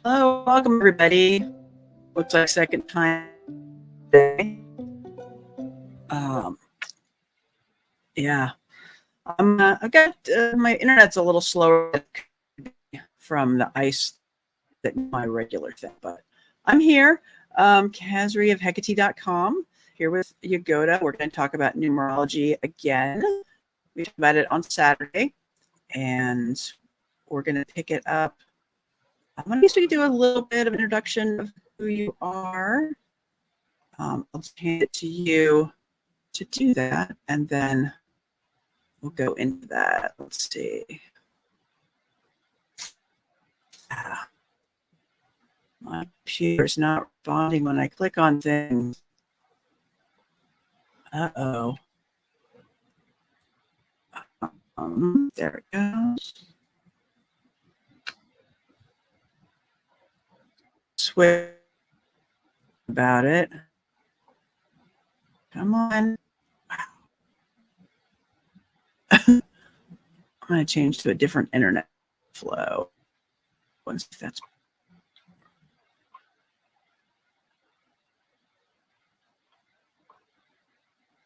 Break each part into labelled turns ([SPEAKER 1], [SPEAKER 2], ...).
[SPEAKER 1] Hello, welcome everybody. Looks like second time today. Yeah, I got my internet's a little slower from the ice than my regular thing, but I'm here. Kazri of Hecate.com here with Yagoda. We're going to talk about numerology again. We talked about it on Saturday, and we're going to pick it up. I'm going to do a little bit of introduction of who you are. I'll just hand it to you to do that, and then we'll go into that. Let's see. My computer's not responding when I click on things. Uh-oh. There it goes. Switch about it. Come on. I'm going to change to a different internet flow. Once that's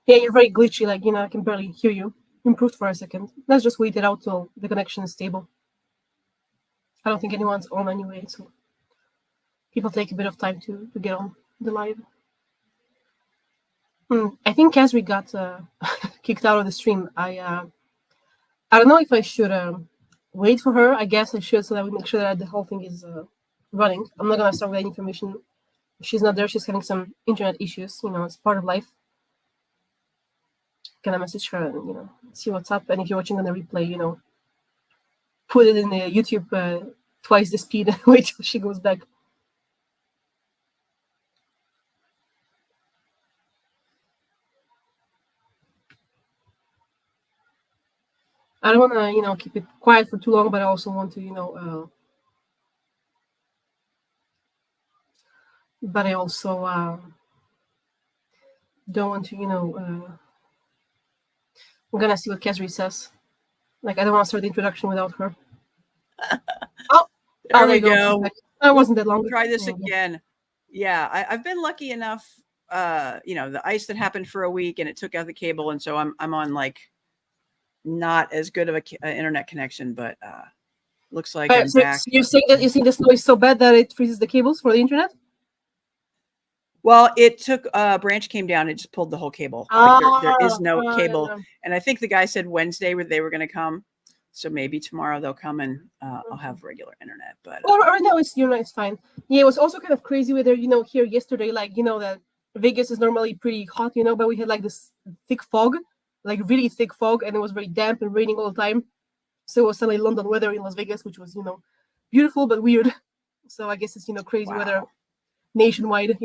[SPEAKER 2] Yeah, you're very glitchy, I can barely hear you. Improved for a second. Let's just wait it out till the connection is stable. I don't think anyone's on anyway, so people take a bit of time to get on the live. I think Kazri got kicked out of the stream. I don't know if I should wait for her. I guess I should, so that we make sure that the whole thing is running. I'm not going to start with any information. If she's not there, she's having some internet issues. It's part of life. Gonna message her and see what's up. And if you're watching on the replay, put it in the YouTube twice the speed and wait till she goes back. I don't want to keep it quiet for too long, but I also want to but I also don't want to I'm gonna see what Kazri says. I don't want to start the introduction without her.
[SPEAKER 1] there we go.
[SPEAKER 2] I wasn't that long.
[SPEAKER 1] Try this again. Yeah, I've been lucky enough. The ice that happened for a week and it took out the cable, and so I'm on not as good of a internet connection, but looks like I'm back.
[SPEAKER 2] So you're saying that you think the snow is so bad that it freezes the cables for the internet?
[SPEAKER 1] Well, it took a branch came down and just pulled the whole cable. There is no cable. And I think the guy said Wednesday they were going to come. So maybe tomorrow they'll come and I'll have regular internet. But
[SPEAKER 2] right now it's fine. Yeah, it was also kind of crazy weather, here yesterday, that Vegas is normally pretty hot, but we had this thick fog, really thick fog, and it was very damp and raining all the time. So it was suddenly London weather in Las Vegas, which was, beautiful but weird. So I guess it's, crazy weather nationwide,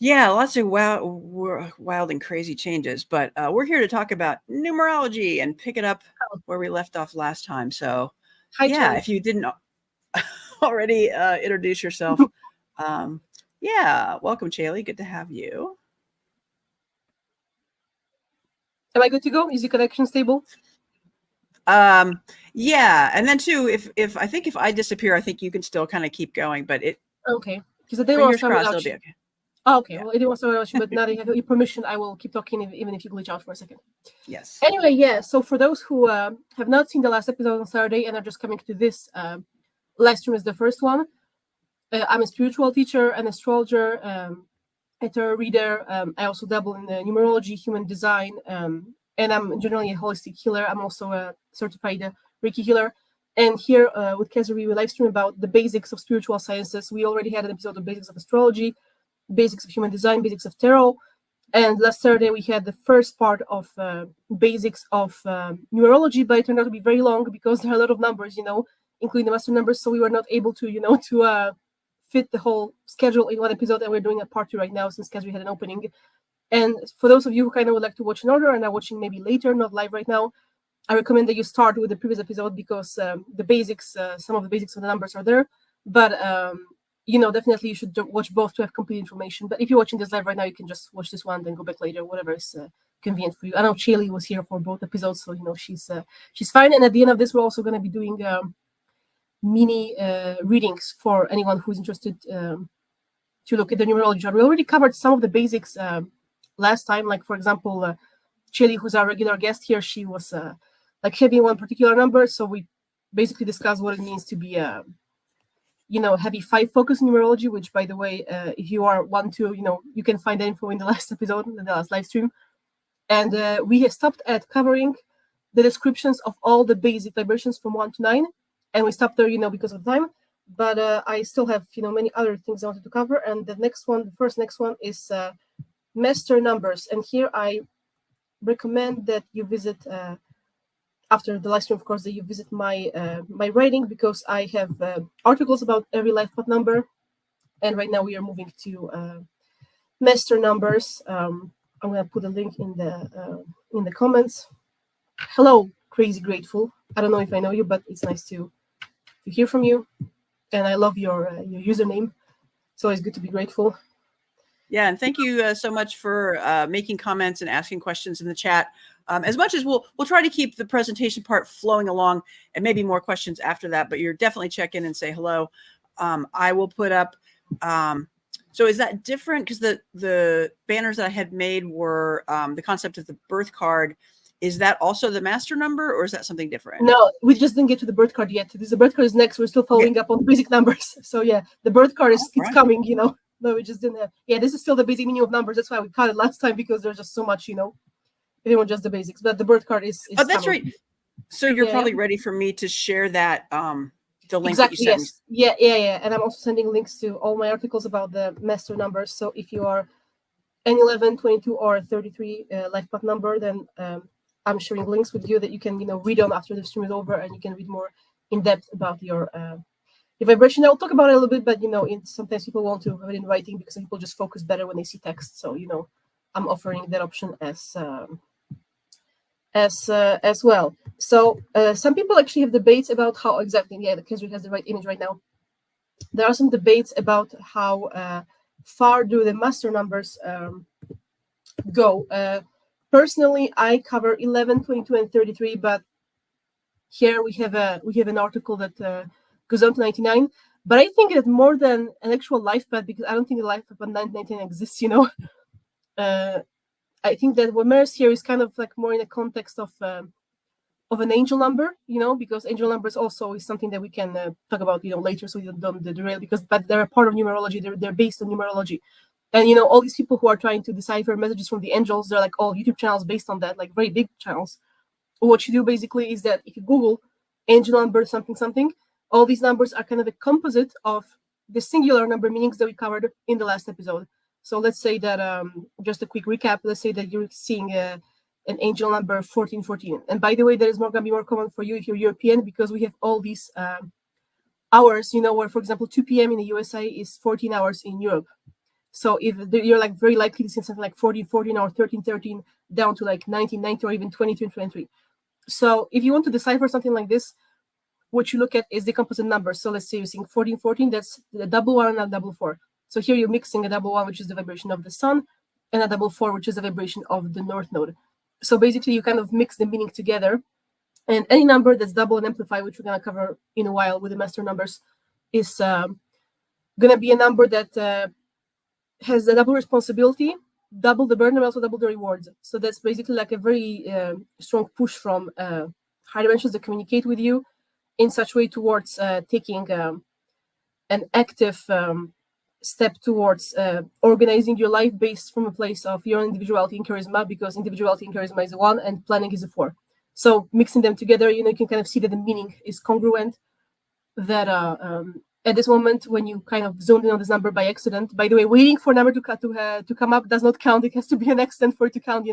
[SPEAKER 1] Yeah, lots of wild and crazy changes, but we're here to talk about numerology and pick it up where we left off last time. So,
[SPEAKER 2] Hi,
[SPEAKER 1] if you didn't already introduce yourself, welcome, Chaley. Good to have you.
[SPEAKER 2] Am I good to go? Is the connection stable?
[SPEAKER 1] Yeah, and then too, if I disappear, I think you can still kind of keep going, but it
[SPEAKER 2] okay because they will start without you.
[SPEAKER 1] Okay.
[SPEAKER 2] Oh, okay. Yeah. Well, it didn't want to start without you, but now that you have your permission, I will keep talking even if you glitch out for a second.
[SPEAKER 1] Yes.
[SPEAKER 2] Anyway, yeah. So for those who have not seen the last episode on Saturday and are just coming to this, Livestream is the first one. I'm a spiritual teacher, an astrologer, a tarot reader. I also dabble in the numerology, human design, and I'm generally a holistic healer. I'm also a certified reiki healer. And here with Kazri, we live stream about the basics of spiritual sciences. We already had an episode of basics of astrology, basics of human design, basics of tarot. And last Saturday, we had the first part of basics of numerology, but it turned out to be very long because there are a lot of numbers, including the master numbers. So we were not able to, to fit the whole schedule in one episode. And we're doing a part 2 right now since Kazri had an opening. And for those of you who kind of would like to watch in order and are watching maybe later, not live right now, I recommend that you start with the previous episode because the basics, some of the basics of the numbers are there. But, definitely you should watch both to have complete information. But if you're watching this live right now, you can just watch this one, then go back later, whatever is convenient for you. I know Chaley was here for both episodes, so, she's fine. And at the end of this, we're also going to be doing mini readings for anyone who's interested to look at the numerology chart. We already covered some of the basics last time, like for example, Chili, who's our regular guest here, she was like heavy one particular number, so we basically discussed what it means to be heavy 5 focus numerology, which by the way, if you are want to, you can find the info in the last episode, in the last live stream. And we have stopped at covering the descriptions of all the basic vibrations from 1 to 9, and we stopped there, because of time. But I still have, many other things I wanted to cover. And the next one is master numbers. And here I recommend that you visit after the live stream, of course, that you visit my my writing, because I have articles about every life path number. And right now we are moving to master numbers. I'm gonna put a link in the comments. Hello, Crazy Grateful. I don't know if I know you, but it's nice to hear from you. And I love your username. It's always good to be grateful.
[SPEAKER 1] Yeah, and thank you so much for making comments and asking questions in the chat. As much as we'll try to keep the presentation part flowing along, and maybe more questions after that, but you're definitely check in and say hello. I will put up. So is that different? Because the banners that I had made were the concept of the birth card. Is that also the master number, or is that something different?
[SPEAKER 2] No, we just didn't get to the birth card yet. The birth card is next. We're still following up on basic numbers. So yeah, the birth card is it's coming. No, we just didn't have. Yeah, this is still the basic meaning of numbers. That's why we cut it last time, because there's just so much. We didn't want just the basics, but the birth card is
[SPEAKER 1] oh, that's
[SPEAKER 2] coming.
[SPEAKER 1] right. So you're probably ready for me to share that the link
[SPEAKER 2] exactly,
[SPEAKER 1] that you sent.
[SPEAKER 2] Yes. Yeah. And I'm also sending links to all my articles about the master numbers. So if you are an 11, 22, or 33 life path number, then I'm sharing links with you that you can, read on after the stream is over, and you can read more in depth about your vibration. I'll talk about it a little bit, but sometimes people want to have it in writing because some people just focus better when they see text. So I'm offering that option as well. So some people actually have debates about how exactly. Yeah, the Kesri has the right image right now. There are some debates about how far do the master numbers go. Personally, I cover 11, 22, and 33, but here we have an article that goes on to 99. But I think that more than an actual life path, because I don't think the life path 99 exists. I think that what matters here is kind of like more in the context of an angel number, because angel numbers also is something that we can talk about, later, so we don't derail, but they're a part of numerology. They're based on numerology. And, all these people who are trying to decipher messages from the angels, they're like all YouTube channels based on that, like very big channels. What you do basically is that if you Google angel number something, all these numbers are kind of a composite of the singular number meanings that we covered in the last episode. So let's say that, just a quick recap, let's say that you're seeing an angel number 1414. And by the way, that is going to be more common for you if you're European, because we have all these hours, where, for example, 2 p.m. in the USA is 14 hours in Europe. So if you're like very likely to see something like 14, or 13, down to like 1990, or even 22 and 23. So if you want to decipher something like this, what you look at is the composite numbers. So let's say you're seeing 14, that's the double 1 and a double 4. So here you're mixing a double 1, which is the vibration of the sun, and a double 4, which is the vibration of the north node. So basically you kind of mix the meaning together, and any number that's double and amplified, which we're going to cover in a while with the master numbers, is going to be a number that has a double responsibility, double the burden, and also double the rewards. So that's basically like a very strong push from higher dimensions that communicate with you in such way towards taking an active step towards organizing your life based from a place of your own individuality and charisma, because individuality and charisma is 1 and planning is a 4. So mixing them together, you can kind of see that the meaning is congruent, that at this moment, when you kind of zoned in on this number by accident, by the way, waiting for a number to come up does not count. It has to be an accident for it to count.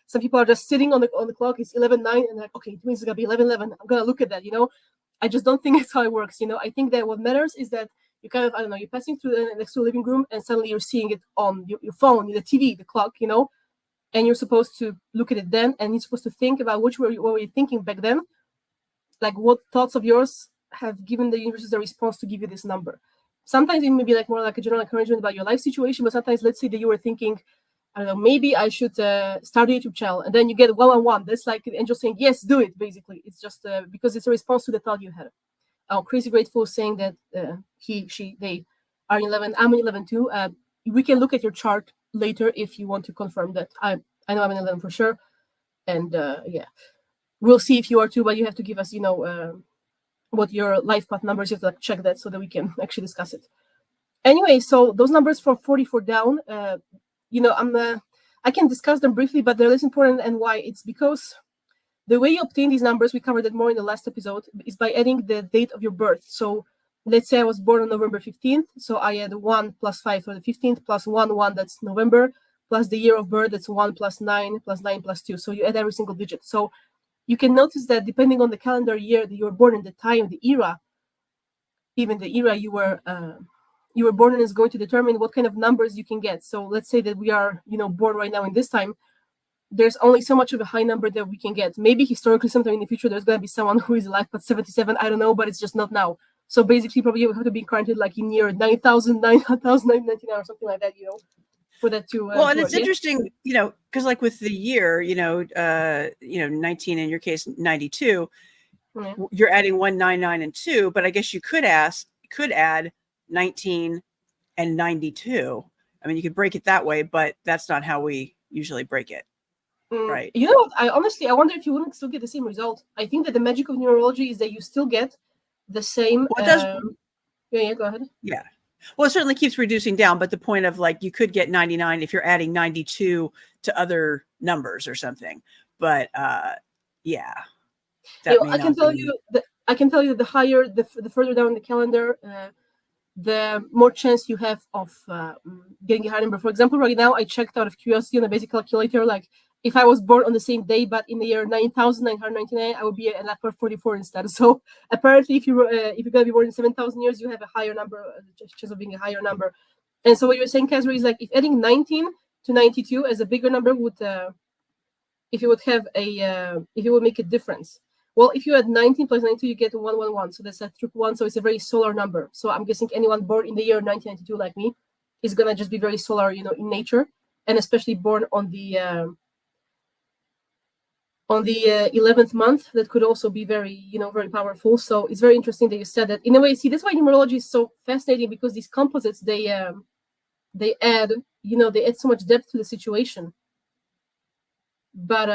[SPEAKER 2] Some people are just sitting on the clock. It's 11:09, and like, okay, it means it's gonna be 11:11. I'm gonna look at that. I just don't think it's how it works. I think that what matters is that you kind of, I don't know, you're passing through the next to a living room, and suddenly you're seeing it on your phone, the TV, the clock, and you're supposed to look at it then, and you're supposed to think about what were you thinking back then, like what thoughts of yours have given the universe the response to give you this number. Sometimes it may be like more like a general encouragement about your life situation, but sometimes let's say that you were thinking, I don't know, maybe I should start a YouTube channel, and then you get 111. That's like the angel saying, yes, do it, basically. It's just because it's a response to the thought you had. Crazy Grateful is saying that they are 11. I'm an 11 too. We can look at your chart later if you want to confirm that. I know I'm an 11 for sure. And yeah, we'll see if you are too, but you have to give us, what your life path numbers. You have to like, check that so that we can actually discuss it. Anyway, so those numbers from 44 down, I can discuss them briefly, but they're less important. And why? It's because the way you obtain these numbers, we covered that more in the last episode, is by adding the date of your birth. So let's say I was born on November 15th. So I add 1 plus 5 for the 15th, plus 1, that's November, plus the year of birth, that's 1 plus 9, plus 9 plus 2. So you add every single digit. So you can notice that depending on the calendar year that you were born in, the time, the era, even the era you were born in is going to determine what kind of numbers you can get. So let's say that we are, born right now in this time. There's only so much of a high number that we can get. Maybe historically, sometime in the future, there's going to be someone who is alive but 77. I don't know, but it's just not now. So basically, probably you have to be granted like in year 9,999 or something like that, for that to.
[SPEAKER 1] Well, and it's interesting, because like with the year, 19 in your case, 92, you're adding 199 and 2, but I guess you could add 19 and 92. I mean, you could break it that way, but that's not how we usually break it. Right.
[SPEAKER 2] You know what? I wonder if you wouldn't still get the same result. I think that the magic of numerology is that you still get the same.
[SPEAKER 1] Well, it does.
[SPEAKER 2] Yeah, go ahead.
[SPEAKER 1] Yeah. Well, it certainly keeps reducing down, but the point of like you could get 99 if you're adding 92 to other numbers or something. But yeah.
[SPEAKER 2] I can tell you the higher, the further down the calendar, the more chance you have of getting a high number. For example, right now I checked out of curiosity on a basic calculator, like if I was born on the same day, but in the year 9,999, I would be at like 44 instead. So apparently, if you're gonna be born in 7,000 years, you have a higher number, chance of being a higher number. And so what you're saying, Kazra, is like if adding 19 to 92 as a bigger number would, if it would make a difference. Well, if you add 19 plus 92, you get 111. So that's a triple one. So it's a very solar number. So I'm guessing anyone born in the year 1992 like me is gonna just be very solar, in nature, and especially born on the 11th month, that could also be very, very powerful. So it's very interesting that you said that. In a way, see, that's why numerology is so fascinating, because these composites, they add so much depth to the situation. But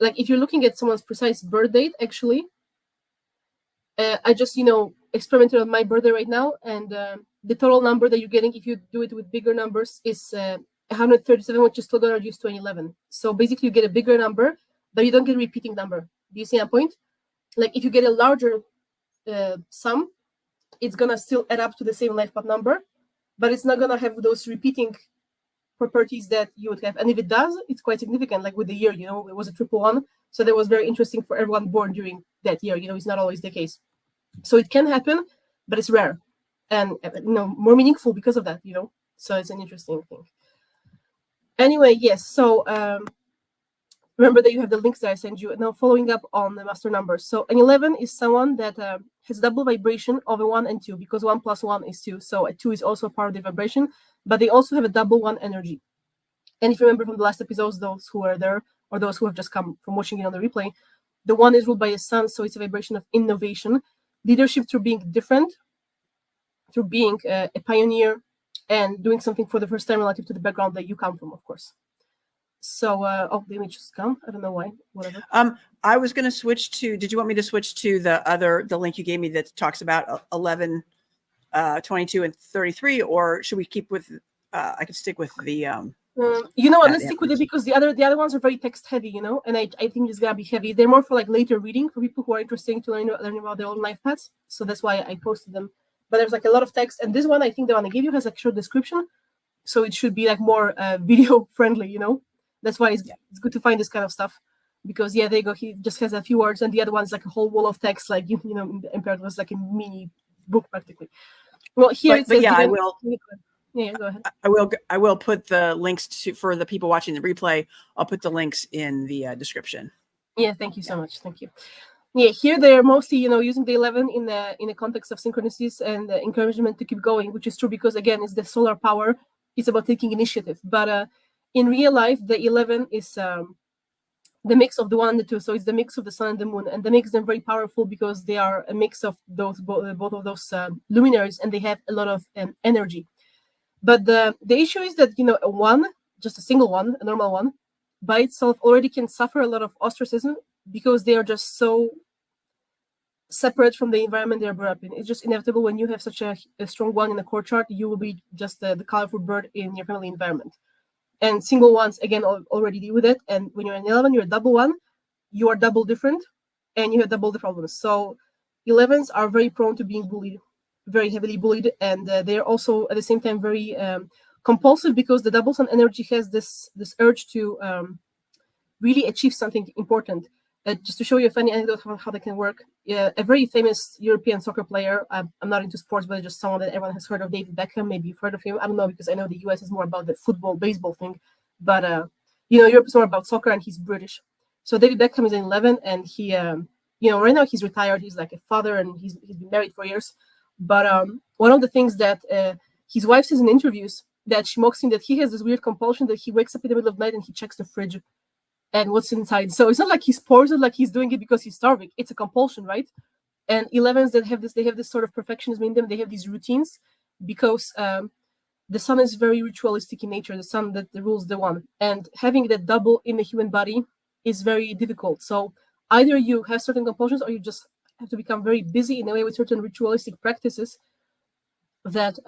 [SPEAKER 2] like if you're looking at someone's precise birth date, actually, I just experimented on my birthday right now, and the total number that you're getting if you do it with bigger numbers is 137, which is still going to reduce to an 11. So basically, you get a bigger number, but you don't get a repeating number. Do you see that point? Like if you get a larger sum, it's gonna still add up to the same life path number, but it's not gonna have those repeating properties that you would have. And if it does, it's quite significant. Like with the year, it was a triple one, so that was very interesting for everyone born during that year. It's not always the case, so it can happen, but it's rare, and more meaningful because of that. So it's an interesting thing. Anyway, yes. So remember that you have the links that I sent you. Now, following up on the master numbers. So an 11 is someone that has double vibration of a 1 and 2, because 1 plus 1 is 2. So a 2 is also part of the vibration, but they also have a double 1 energy. And if you remember from the last episodes, those who are there or those who have just come from watching it on the replay, the 1 is ruled by a sun, so it's a vibration of innovation, leadership through being different, through being a pioneer, and doing something for the first time relative to the background that you come from, of course. So, the image just come. I don't know why. Whatever.
[SPEAKER 1] I was going to switch to. Did you want me to switch to the link you gave me that talks about 11, 22, and 33, or should we keep with? I could stick with the.
[SPEAKER 2] Let's stick with it, because the other ones are very text heavy, and I think it's gonna be heavy. They're more for like later reading for people who are interested to learn about their own life paths. So that's why I posted them. But there's like a lot of text, and this one, I think the one I gave you has like short description, so it should be like more video friendly, That's why it's good to find this kind of stuff, because there you go. He just has a few words, and the other one's like a whole wall of text, like Imperator was like a mini book practically. Well, here it says.
[SPEAKER 1] I will.
[SPEAKER 2] Yeah, go ahead.
[SPEAKER 1] I will put the links for the people watching the replay. I'll put the links in the description.
[SPEAKER 2] Yeah, thank you so much. Thank you. Yeah, here they're mostly using the 11 in the context of synchronicities and encouragement to keep going, which is true because again, it's the solar power. It's about taking initiative, but in real life, the 11 is the mix of the one and the two. So it's the mix of the sun and the moon, and that makes them very powerful because they are a mix of those both of those luminaries, and they have a lot of energy. But the issue is that a one, just a single one, a normal one, by itself already can suffer a lot of ostracism because they are just so separate from the environment they're brought up in. It's just inevitable when you have such a strong one in a core chart, you will be just the colorful bird in your family environment. And single ones, again, already deal with it. And when you're an 11, you're a double one, you are double different, and you have double the problems. So 11s are very prone to being bullied, very heavily bullied, and they're also at the same time very compulsive because the double sun energy has this urge to really achieve something important. Just to show you a funny anecdote how that can work, a very famous European soccer player, I'm not into sports, but just someone that everyone has heard of, David Beckham. Maybe you've heard of him. I don't know, because I know the US is more about the football, baseball thing, but Europe is more about soccer, and he's British. So David Beckham is an 11, and he, right now he's retired. He's like a father, and he's been married for years. But one of the things that his wife says in interviews, that she mocks him, that he has this weird compulsion that he wakes up in the middle of the night and he checks the fridge and what's inside. So it's not like he's poor, it's not like he's doing it because he's starving. It's a compulsion, right? And 11s that have this, they have this sort of perfectionism in them. They have these routines because the sun is very ritualistic in nature, the sun that rules the one. And having that double in the human body is very difficult. So either you have certain compulsions, or you just have to become very busy in a way with certain ritualistic practices that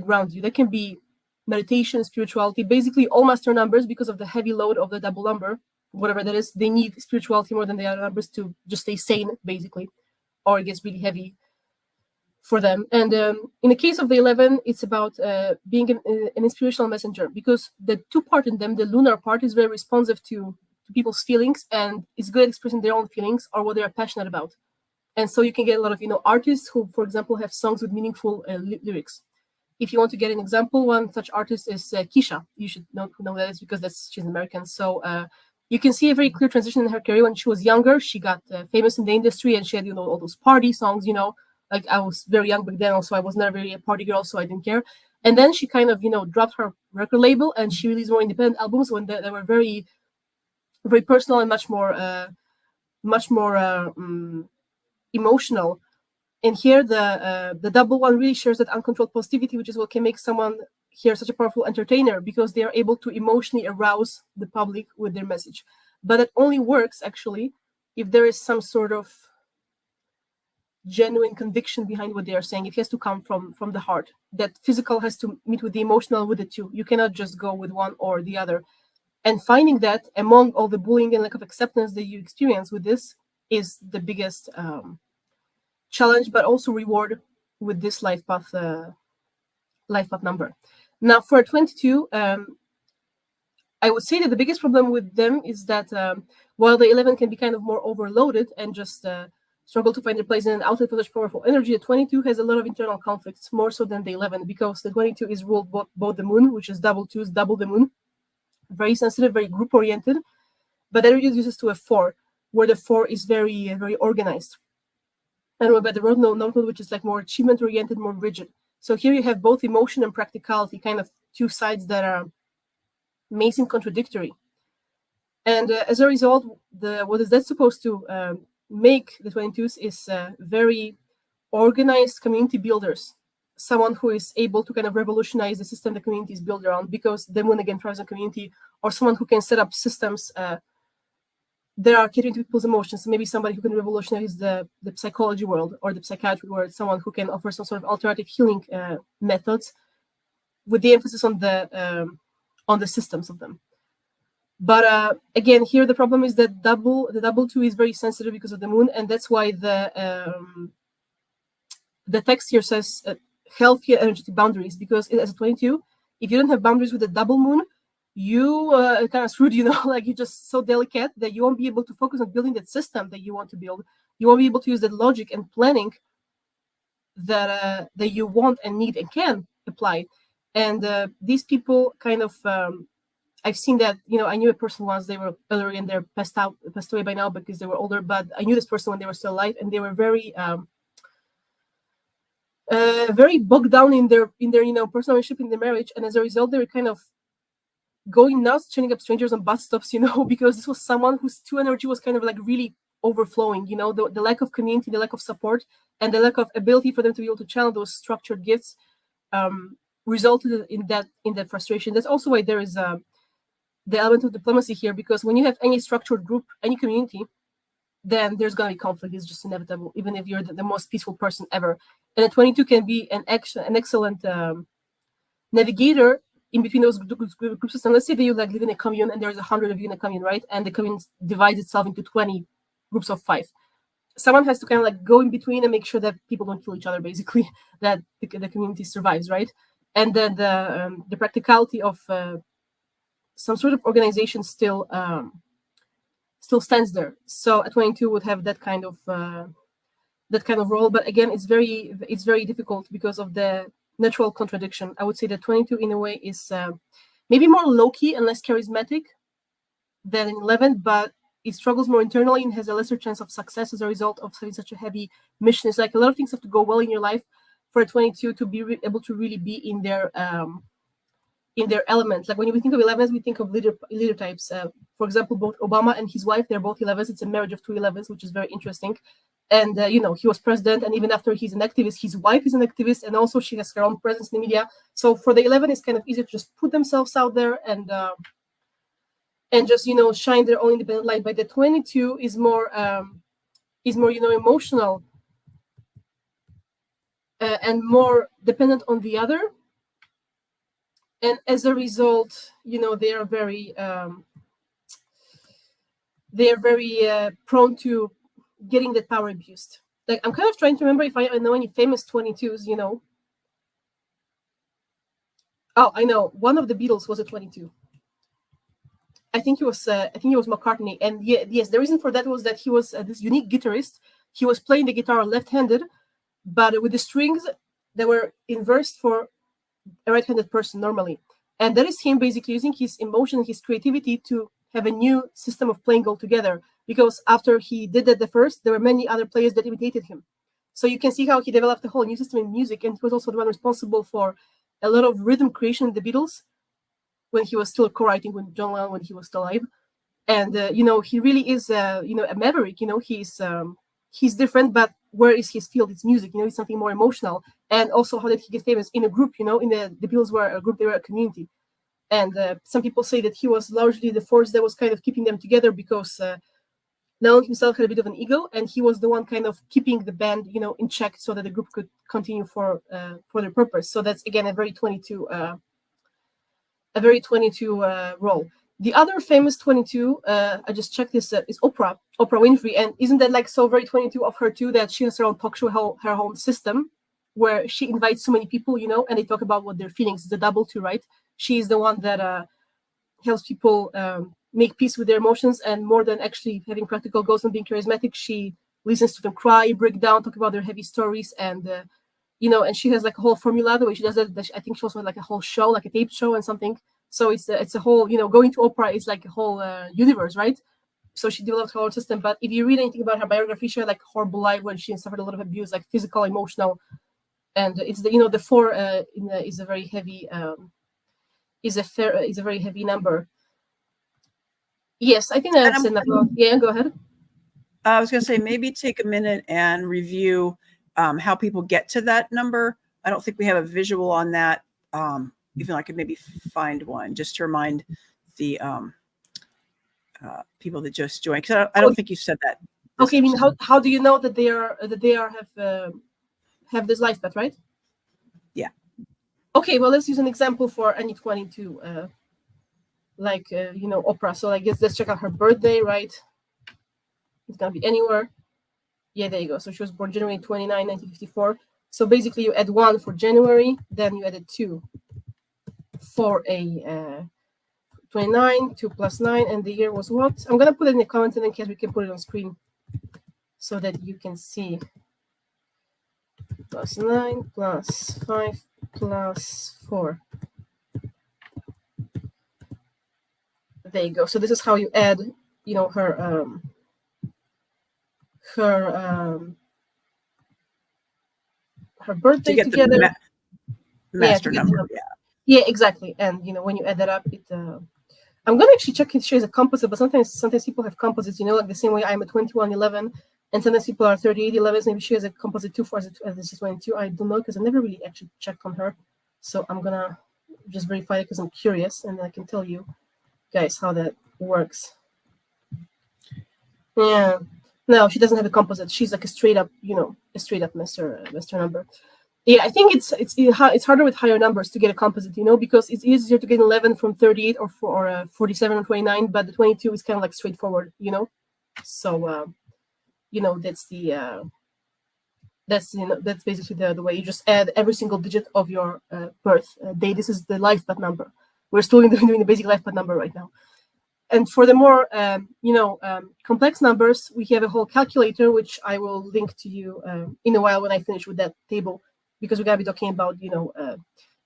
[SPEAKER 2] ground you. That can be meditation, spirituality, basically all master numbers, because of the heavy load of the double number, whatever that is, they need spirituality more than the other numbers to just stay sane, basically, or it gets really heavy for them. And in the case of the 11, it's about being an inspirational messenger, because the two part in them, the lunar part, is very responsive to people's feelings and is good at expressing their own feelings or what they're passionate about. And so you can get a lot of artists who, for example, have songs with meaningful lyrics. If you want to get an example, one such artist is Keisha. You should know who that is, because she's American. So you can see a very clear transition in her career. When she was younger, she got famous in the industry, and she had all those party songs. Like I was very young back then. Also, I was never really a party girl, so I didn't care. And then she kind of dropped her record label, and she released more independent albums when they were very, very personal and much more emotional. And here the double one really shares that uncontrolled positivity, which is what can make someone here such a powerful entertainer, because they are able to emotionally arouse the public with their message. But it only works actually if there is some sort of genuine conviction behind what they are saying. It has to come from the heart. That physical has to meet with the emotional, with the two. You cannot just go with one or the other. And finding that among all the bullying and lack of acceptance that you experience with this is the biggest challenge, but also reward with this life path number. Now for 22, I would say that the biggest problem with them is that while the 11 can be kind of more overloaded and just struggle to find their place in an outlet for such powerful energy, the 22 has a lot of internal conflicts, more so than the 11, because the 22 is ruled both the moon, which is double twos, double the moon, very sensitive, very group oriented, but that reduces to a 4, where the 4 is very, very organized. And about the North Node, which is like more achievement oriented, more rigid. So here you have both emotion and practicality, kind of two sides that are amazing contradictory. And as a result, what is that supposed to make the 22s is very organized community builders, someone who is able to kind of revolutionize the system the community is built around, because the moon again thrives on community, or someone who can set up systems that are catering to people's emotions. Maybe somebody who can revolutionize the psychology world or the psychiatry world, someone who can offer some sort of alternative healing methods, with the emphasis on the systems of them. But again, here the problem is that the double 2 is very sensitive because of the moon, and that's why the text here says healthy energetic boundaries, because as a 22, if you don't have boundaries with the double moon, you kind of screwed, like you're just so delicate that you won't be able to focus on building that system that you want to build. You won't be able to use that logic and planning that you want and need and can apply. And these people kind of, I've seen that, I knew a person once, they were elderly and they're passed away by now because they were older, but I knew this person when they were still alive, and they were very very bogged down in their personal relationship, in their marriage, and as a result they were kind of going nuts, churning up strangers on bus stops, because this was someone whose two energy was kind of like really overflowing, the lack of community, the lack of support, and the lack of ability for them to be able to channel those structured gifts resulted in that frustration. That's also why there is the element of diplomacy here, because when you have any structured group, any community, then there's going to be conflict. It's just inevitable, even if you're the most peaceful person ever. And a 22 can be an excellent navigator in between those groups. And let's say that you like live in a commune and there's 100 of you in a commune, right? And the commune divides itself into 20 groups of 5. Someone has to kind of like go in between and make sure that people don't kill each other, basically, that the community survives, right? And then the practicality of some sort of organization still stands there. So a 22 would have that kind of role, but again, it's very difficult because of the natural contradiction. I would say that 22 in a way is maybe more low-key and less charismatic than 11, but it struggles more internally and has a lesser chance of success as a result of having such a heavy mission. It's like a lot of things have to go well in your life for a 22 to be able to really be in their element. Like when we think of 11s, we think of leader types. For example, both Obama and his wife, they're both 11s. It's a marriage of two 11s, which is very interesting. And, he was president. And even after he's an activist, his wife is an activist. And also she has her own presence in the media. So for the 11, it's kind of easy to just put themselves out there and just, shine their own independent light. But the 22 is more, emotional and more dependent on the other. And as a result, they are very prone to getting that power abused. Like, I'm kind of trying to remember if I know any famous 22s, Oh, I know. One of the Beatles was a 22. I think it was McCartney. And yes, the reason for that was that he was this unique guitarist. He was playing the guitar left-handed, but with the strings that were inversed for a right-handed person normally. And that is him basically using his emotion and his creativity to have a new system of playing altogether. Because after he did that the first, there were many other players that imitated him. So you can see how he developed a whole new system in music. And he was also the one responsible for a lot of rhythm creation in the Beatles when he was still co-writing with John Lennon when he was still alive. And, he really is, a maverick. He's different, but where is his field? It's music, it's something more emotional. And also, how did he get famous? In a group, in the Beatles were a group, they were a community. And some people say that he was largely the force that was kind of keeping them together because Lennon himself had a bit of an ego, and he was the one kind of keeping the band, in check so that the group could continue for their purpose. So that's, again, a very 22 role. The other famous 22, I just checked this, is Oprah Winfrey. And isn't that like so very 22 of her too, that she has her own talk show, her own system, where she invites so many people, and they talk about what their feelings. It's a double two, right? She's the one that helps people make peace with their emotions, and more than actually having practical goals and being charismatic, she listens to them cry, break down, talk about their heavy stories, and and she has like a whole formula the way she does it. I think she also had like a whole show, like a tape show and something. So it's a whole, going to Oprah is like a whole universe, right? So she developed her own system. But if you read anything about her biography, she had like a horrible life when she suffered a lot of abuse, like physical, emotional, and it's the 4 is a very heavy is a very heavy number. Yes, I think that's enough. Yeah, go ahead.
[SPEAKER 1] I was going to say, maybe take a minute and review how people get to that number. I don't think we have a visual on that. Even though I could maybe find one just to remind the people that just joined, because I don't think you said that.
[SPEAKER 2] Okay, I mean, how do you know that they have this life path, right?
[SPEAKER 1] Yeah.
[SPEAKER 2] Okay, well, let's use an example for any 22, like Oprah. So I guess let's check out her birthday, right? It's gonna be anywhere. Yeah, there you go. So she was born January 29, 1954. So basically, you add 1 for January, then you added 2 for a 29, 2 plus 9, and the year was what? I'm gonna put it in the comments, and in case we can put it on screen so that you can see. Plus 9 plus 5 plus 4. There you go. So this is how you add, her birthday
[SPEAKER 1] to get
[SPEAKER 2] together.
[SPEAKER 1] The master number. Yeah.
[SPEAKER 2] Yeah, exactly. And when you add that up, I'm gonna actually check if she has a composite, but sometimes people have composites, like the same way I'm a 2111, and sometimes people are 3811. Maybe she has a composite too, for this is 22. I don't know, because I never really actually checked on her. So I'm gonna just verify it because I'm curious, and I can tell you guys how that works. Yeah. No, she doesn't have a composite. She's like a straight up, Mr. number. Yeah, I think it's harder with higher numbers to get a composite, because it's easier to get 11 from 38 or 47 or 29, but the 22 is kind of like straightforward, So, that's basically the way you just add every single digit of your birth day. This is the life path number. We're still doing the basic life path number right now. And for the more, complex numbers, we have a whole calculator, which I will link to you in a while when I finish with that table, because we're going to be talking about,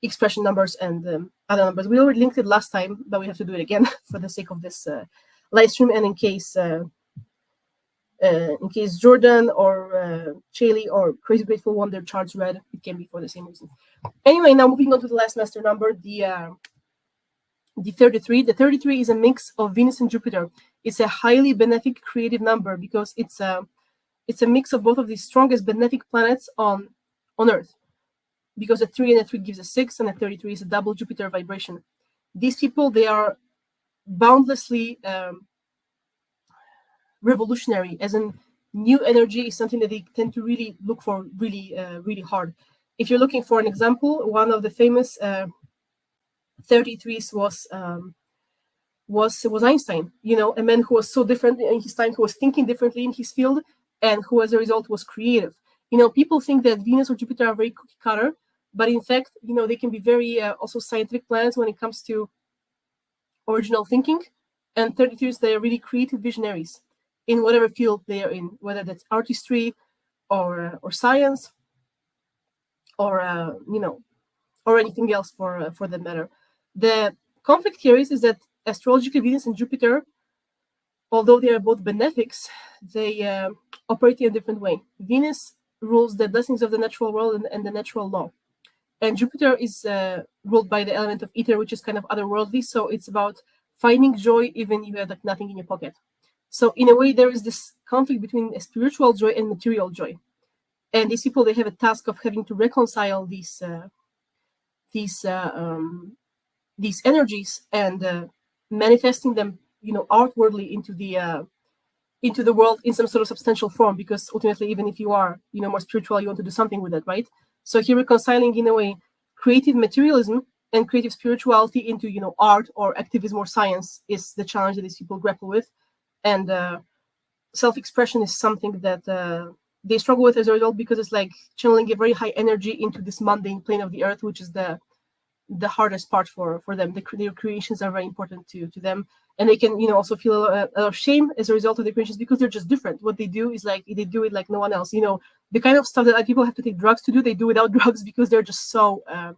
[SPEAKER 2] expression numbers and other numbers. We already linked it last time, but we have to do it again for the sake of this live stream, and in case Jordan or Chaley or Crazy Grateful want their charts read, it can be for the same reason. Anyway, now moving on to the last master number, the 33. The 33 is a mix of Venus and Jupiter. It's a highly benefic creative number because it's a mix of both of the strongest benefic planets on Earth. Because a 3 and a 3 gives a 6, and a 33 is a double Jupiter vibration. These people, they are boundlessly revolutionary, as in new energy is something that they tend to really look for really hard. If you're looking for an example, one of the famous 33s was Einstein, a man who was so different in his time, who was thinking differently in his field, and who as a result was creative. People think that Venus or Jupiter are very cookie cutter, but in fact, they can be very also scientific planets when it comes to original thinking. And 33s, they are really creative visionaries in whatever field they are in, whether that's artistry or science or or anything else for that matter. The conflict here is that astrologically Venus and Jupiter, although they are both benefics, they operate in a different way. Venus rules the blessings of the natural world and the natural law. And Jupiter is ruled by the element of ether, which is kind of otherworldly. So it's about finding joy even you have like nothing in your pocket. So in a way, there is this conflict between a spiritual joy and material joy. And these people, they have a task of having to reconcile these energies and manifesting them, outwardly into the world in some sort of substantial form. Because ultimately, even if you are, more spiritual, you want to do something with it, right? So here, reconciling in a way creative materialism and creative spirituality into, art or activism or science is the challenge that these people grapple with. And self-expression is something that they struggle with as a result, because it's like channeling a very high energy into this mundane plane of the earth, which is the hardest part for them. Their creations are very important to them, and they can also feel a lot of shame as a result of their creations, because they're just different. What they do is like they do it like no one else. The kind of stuff that people have to take drugs to do, they do without drugs, because they're just so on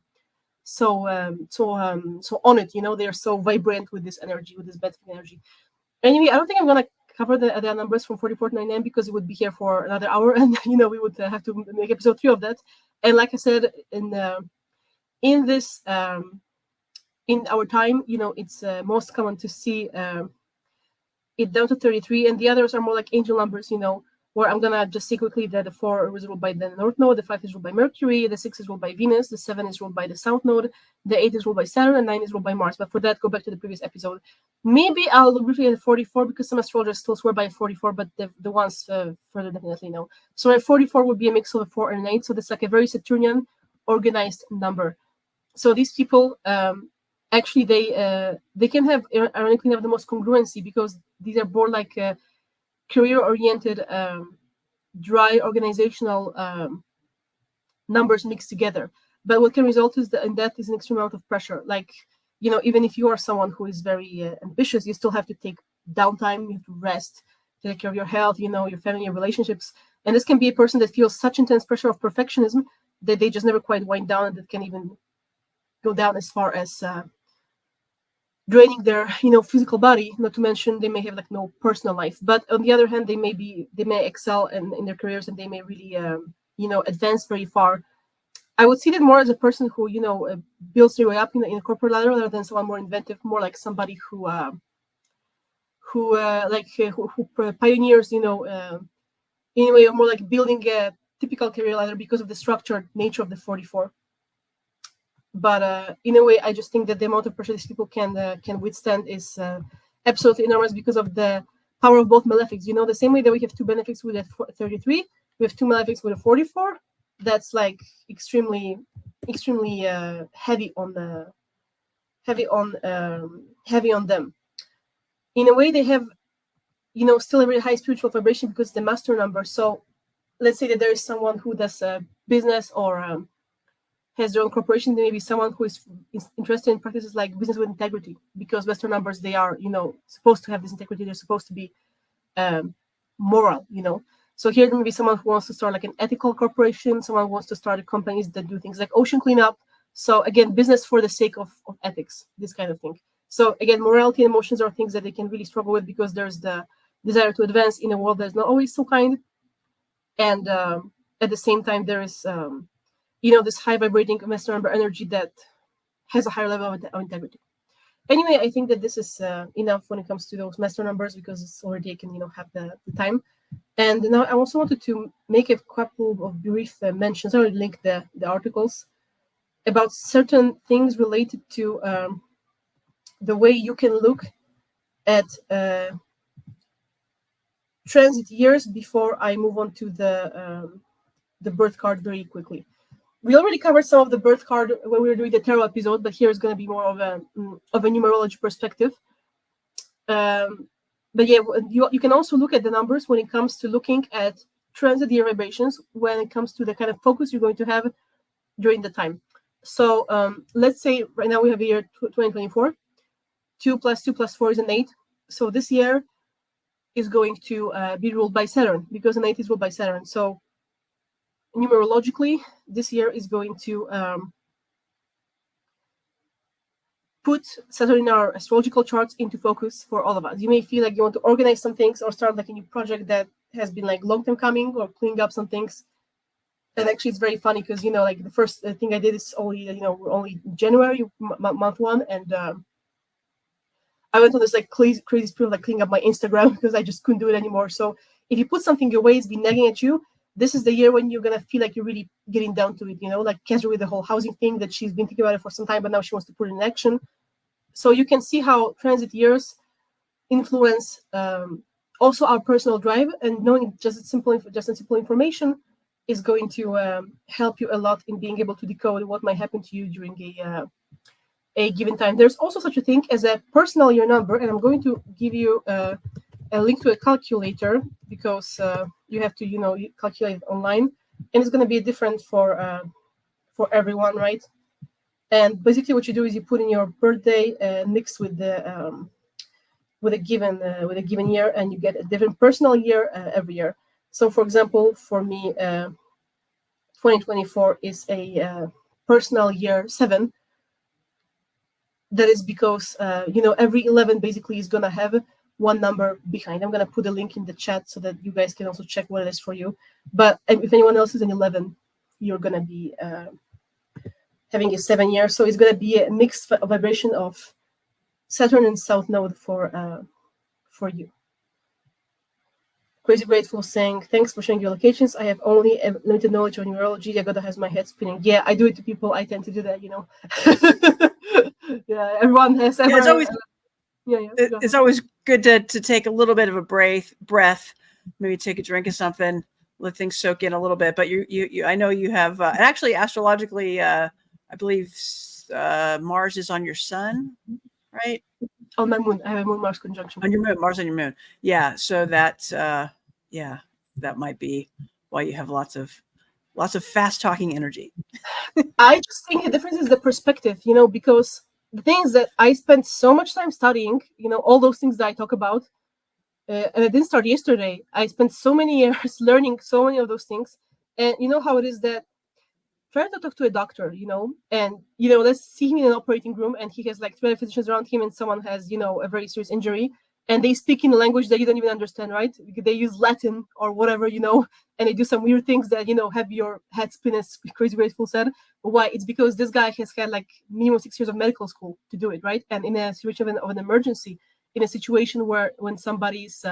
[SPEAKER 2] it. They're so vibrant with this energy, with this benefic energy. Anyway, I don't think I'm gonna cover the numbers from 44 to 99 because it would be here for another hour, and we would have to make episode 3 of that. And like I said, in this in our time, it's most common to see it down to 33, and the others are more like angel numbers, where I'm gonna just say quickly that the 4 is ruled by the North Node, the 5 is ruled by Mercury, the 6 is ruled by Venus, the 7 is ruled by the South Node, the 8 is ruled by Saturn, and 9 is ruled by Mars. But for that, go back to the previous episode. Maybe I'll look briefly at 44, because some astrologers still swear by 44, but the ones further definitely no. So a 44 would be a mix of a 4 and an 8, so that's like a very Saturnian organized number. So these people, actually, they can have, ironically, have the most congruency, because these are more like career-oriented, dry organizational numbers mixed together. But what can result is that is an extreme amount of pressure. Like, even if you are someone who is very ambitious, you still have to take downtime, you have to rest, take care of your health, your family, your relationships. And this can be a person that feels such intense pressure of perfectionism that they just never quite wind down, and that can even go down as far as draining their physical body. Not to mention they may have like no personal life. But on the other hand, they may excel in their careers, and they may really advance very far I would see that more as a person who, builds their way up in the corporate ladder rather than someone more inventive, more like somebody who pioneers, in a way of more like building a typical career ladder because of the structured nature of the 44. But in a way, I just think that the amount of pressure these people can withstand is absolutely enormous because of the power of both malefics. The same way that we have two benefics with a 33, we have two malefics with a 44. That's like extremely heavy on them. In a way, they have still a very high spiritual vibration because the master number. So let's say that there is someone who does business or has their own corporation. There may be someone who is interested in practices like business with integrity, because Western numbers, they are supposed to have this integrity. They're supposed to be moral. So here there may be someone who wants to start like an ethical corporation. Someone who wants to start companies that do things like ocean cleanup. So again, business for the sake of ethics, this kind of thing. So again, morality and emotions are things that they can really struggle with because there's the desire to advance in a world that's not always so kind. And at the same time, there is, this high vibrating master number energy that has a higher level of integrity. Anyway, I think that this is enough when it comes to those master numbers because it's already I can have the time. And now I also wanted to make a couple of brief mentions. I already linked the articles about certain things related to the way you can look at transit years before I move on to the birth card very quickly. We already covered some of the birth card when we were doing the tarot episode, but here is going to be more of a numerology perspective. But yeah, you can also look at the numbers when it comes to looking at transit year vibrations, when it comes to the kind of focus you're going to have during the time. So let's say right now we have the year 2024. 2 + 2 + 4 is an 8. So this year is going to be ruled by Saturn because an 8 is ruled by Saturn. So numerologically, this year is going to put Saturn in our astrological charts into focus for all of us. You may feel like you want to organize some things or start like a new project that has been like long time coming, or cleaning up some things. And actually, it's very funny because like the first thing I did is only only January, month 1, and I went on this like crazy spirit of like cleaning up my Instagram because I just couldn't do it anymore. So if you put something your way, it's been nagging at you. This is the year when you're gonna feel like you're really getting down to it. Like Kesra with the whole housing thing that she's been thinking about it for some time, but now she wants to put it in action. So you can see how transit years influence also our personal drive, and knowing just simple information is going to help you a lot in being able to decode what might happen to you during a given time. There's also such a thing as a personal year number, and I'm going to give you a link to a calculator because you have to calculate online, and it's going to be different for everyone, right? And basically what you do is you put in your birthday mixed with the with a given year, and you get a different personal year every year. So for example, for me 2024 is a personal year 7. That is because every 11 basically is going to have one number behind. I'm going to put a link in the chat so that you guys can also check what it is for you. But if anyone else is an 11, you're going to be having a 7 year. So it's going to be a mixed vibration of Saturn and South Node for you. Crazy Grateful saying, thanks for sharing your locations. I have only a limited knowledge on numerology. Yagoda has my head spinning. Yeah, I do it to people. I tend to do that, Yeah, everyone has.
[SPEAKER 1] It's always
[SPEAKER 2] It's
[SPEAKER 1] always good to take a little bit of a breath, maybe take a drink of something, let things soak in a little bit. But you I know you have, and actually astrologically, I believe Mars is on your sun, right?
[SPEAKER 2] On my moon, I have a Moon-Mars conjunction.
[SPEAKER 1] On your moon, Mars on your moon. Yeah, so that that might be why you have lots of fast talking energy.
[SPEAKER 2] I just think the difference is the perspective, because the things that I spent so much time studying, all those things that I talk about, and I didn't start yesterday. I spent so many years learning so many of those things. And you know how it is that try to talk to a doctor, and, let's see him in an operating room and he has like 12 physicians around him and someone has, a very serious injury. and they speak in a language that you don't even understand, right? Because they use Latin or whatever, and they do some weird things that, have your head spin, as Crazy Grateful said. Why? It's because this guy has had like minimum 6 years of medical school to do it, right? And in a situation of an emergency, in a situation where when somebody's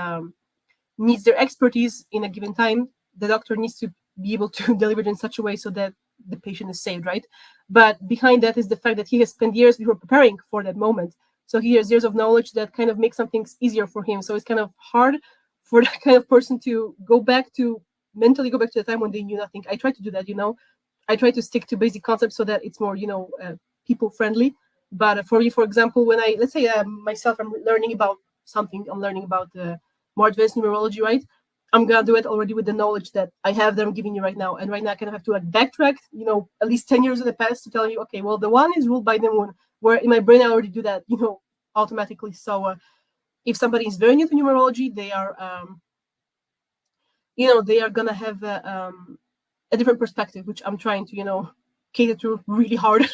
[SPEAKER 2] needs their expertise in a given time, the doctor needs to be able to deliver it in such a way so that the patient is saved, right? But behind that is the fact that he has spent years before preparing for that moment. So he has years of knowledge that kind of makes some things easier for him. So it's kind of hard for that kind of person to mentally go back to the time when they knew nothing. I try to do that, I try to stick to basic concepts so that it's more, people friendly. But for me, for example, when let's say myself, I'm learning about something, I'm learning about more advanced numerology, right? I'm gonna do it already with the knowledge that I have that I'm giving you right now. And right now I kind of have to like backtrack, at least 10 years in the past to tell you, okay, well, the one is ruled by the moon, where in my brain I already do that, automatically. So if somebody is very new to numerology, they are, they are gonna have a different perspective, which I'm trying to, cater to really hard.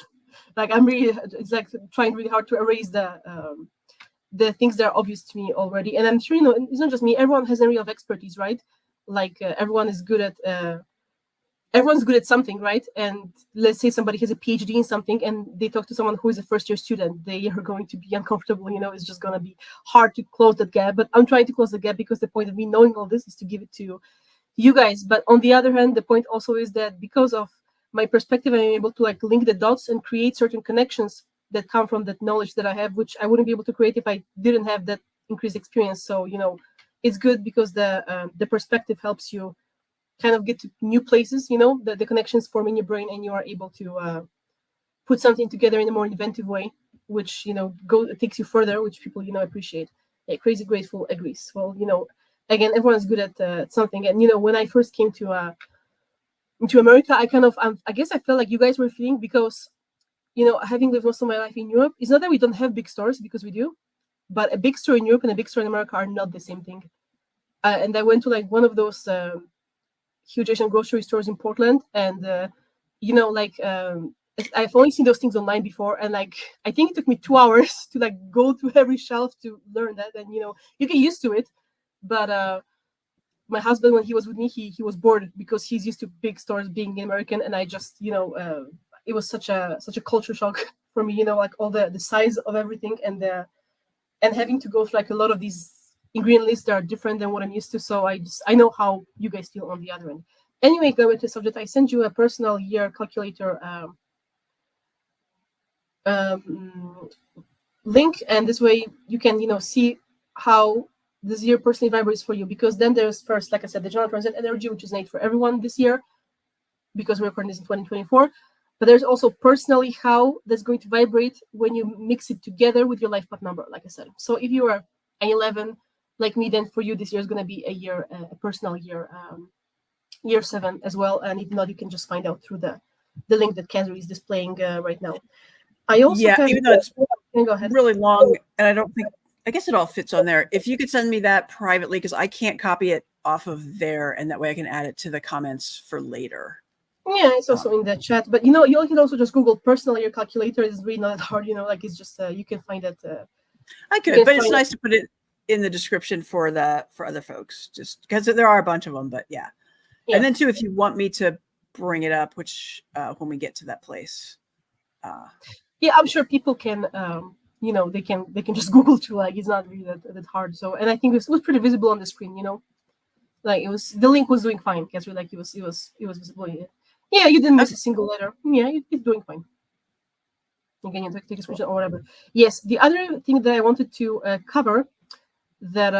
[SPEAKER 2] Like it's like trying really hard to erase the things that are obvious to me already. And I'm sure, it's not just me, everyone has an area of expertise, right? Like everyone's good at something, right? And let's say somebody has a PhD in something and they talk to someone who is a first-year student, they are going to be uncomfortable, it's just going to be hard to close that gap. But I'm trying to close the gap because the point of me knowing all this is to give it to you guys. But on the other hand, the point also is that because of my perspective, I'm able to like link the dots and create certain connections that come from that knowledge that I have, which I wouldn't be able to create if I didn't have that increased experience. So, it's good because the perspective helps you kind of get to new places, the connections form in your brain, and you are able to put something together in a more inventive way, which, takes you further, which people, appreciate. Crazy Grateful agrees. Well, again, everyone's good at something. And, when I first came to America, I guess I felt like you guys were feeling, because having lived most of my life in Europe, it's not that we don't have big stores, because we do, but a big store in Europe and a big store in America are not the same thing. And I went to like one of those huge Asian grocery stores in Portland, and I've only seen those things online before, and like I think it took me 2 hours to like go through every shelf to learn that, and you get used to it. But my husband, when he was with me, he was bored because he's used to big stores being American, and I just it was such a culture shock for me, like all the size of everything, and having to go through like a lot of these ingredient lists that are different than what I'm used to. So I know how you guys feel on the other end. Anyway, going to the subject, I sent you a personal year calculator link, and this way you can see how this year personally vibrates for you, because then there's first, like I said, the general transit energy, which is innate for everyone this year, because we're recording this in 2024. But there's also personally how that's going to vibrate when you mix it together with your life path number, like I said. So if you are an 11 like me, then for you this year is going to be a personal year, year 7 as well. And if not, you can just find out through the link that Kendra is displaying right now. I also have,
[SPEAKER 1] even though it's
[SPEAKER 2] go ahead.
[SPEAKER 1] really long, and I guess it all fits on there. If you could send me that privately, because I can't copy it off of there, and that way I can add it to the comments for later.
[SPEAKER 2] Yeah, it's also in the chat. But you can also just Google personal year calculator. It's really not that hard. Like it's just you can find it.
[SPEAKER 1] I could, but it's nice to put it in the description for other folks, just because there are a bunch of them. But yeah. And then too, if you want me to bring it up, which when we get to that place.
[SPEAKER 2] Yeah, I'm sure people can. They can just Google too. Like it's not really that hard. So, and I think it was pretty visible on the screen. Like the link was doing fine. Guess like it was visible. Yeah, you didn't miss a single letter. Yeah, it's doing fine. Again, you take a screenshot or whatever. Yes, the other thing that I wanted to cover, that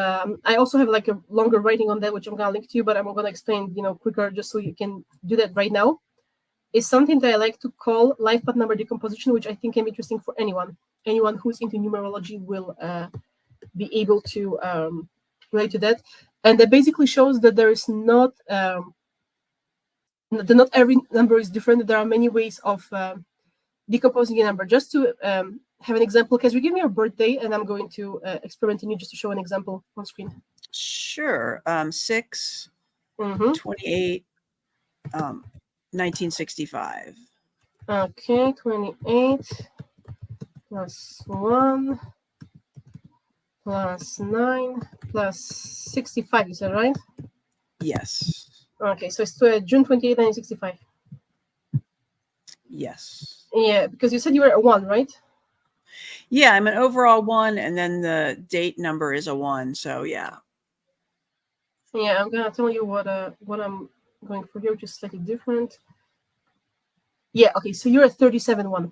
[SPEAKER 2] I also have like a longer writing on that, which I'm gonna link to you, but I'm gonna explain, quicker, just so you can do that right now, is something that I like to call life path number decomposition, which I think can be interesting for anyone. Anyone who's into numerology will be able to relate to that. And that basically shows that there is not every number is different. There are many ways of decomposing a number. Just to have an example, because you give me your birthday, and I'm going to experiment on you just to show an example on screen.
[SPEAKER 1] Sure. 6 28 1965.
[SPEAKER 2] Okay, 28 plus 1 plus 9 plus 65, you said, right?
[SPEAKER 1] Yes.
[SPEAKER 2] Okay, so it's June 28, 1965.
[SPEAKER 1] Yes.
[SPEAKER 2] Yeah, because you said you were a 1, right?
[SPEAKER 1] Yeah, I'm an overall 1, and then the date number is a 1. So yeah.
[SPEAKER 2] Yeah, I'm gonna tell you what I'm going for here, which is slightly different. Yeah, okay, so you're a 37-1.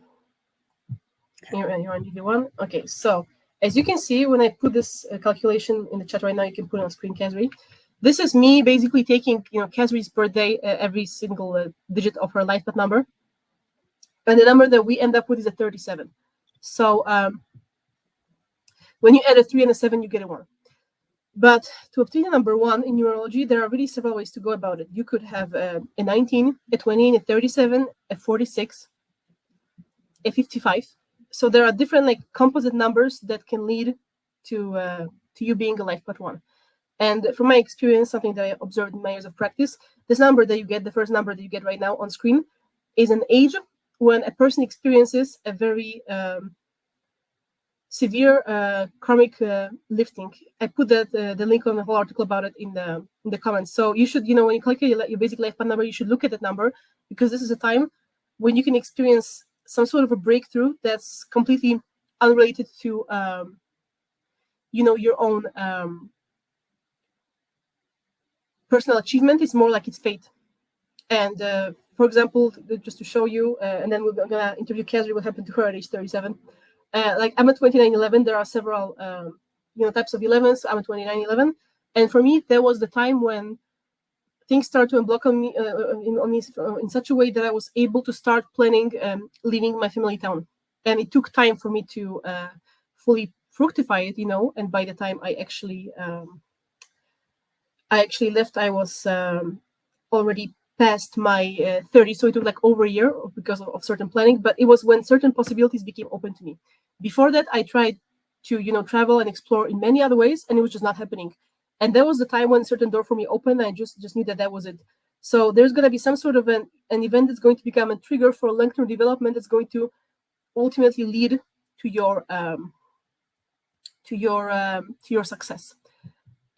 [SPEAKER 1] Okay.
[SPEAKER 2] You're on DD1. Okay, so as you can see, when I put this calculation in the chat right now, you can put it on screen, Kazri. This is me basically taking, Kazri's birthday, every single digit of her life path number, and the number that we end up with is a 37. So when you add a 3 and a 7, you get a 1. But to obtain a number 1 in numerology, there are really several ways to go about it. You could have a 19, a 20, a 37, a 46, a 55. So there are different composite numbers that can lead to you being a life path 1. And from my experience, something that I observed in my years of practice, this number that you get, the first number that you get right now on screen, is an age when a person experiences a very severe karmic lifting. I put that the link on the whole article about it in the comments. So you should, when you calculate your basic life path number, you should look at that number, because this is a time when you can experience some sort of a breakthrough that's completely unrelated to your own personal achievement. It's more like it's fate. And for example, just to show you, and then we're gonna interview Kazri, what happened to her at age 37. I'm a 2911. There are several types of 11s. I'm a 2911, and for me, that was the time when things started to unblock on me in such a way that I was able to start planning leaving my family town. And it took time for me to fully fructify it, and by the time I actually left, I was already past my 30, so it took over a year because of certain planning. But it was when certain possibilities became open to me. Before that, I tried to travel and explore in many other ways, and it was just not happening. And that was the time when certain door for me opened. I just knew that was it. So there's going to be some sort of an event that's going to become a trigger for long-term development that's going to ultimately lead to your success.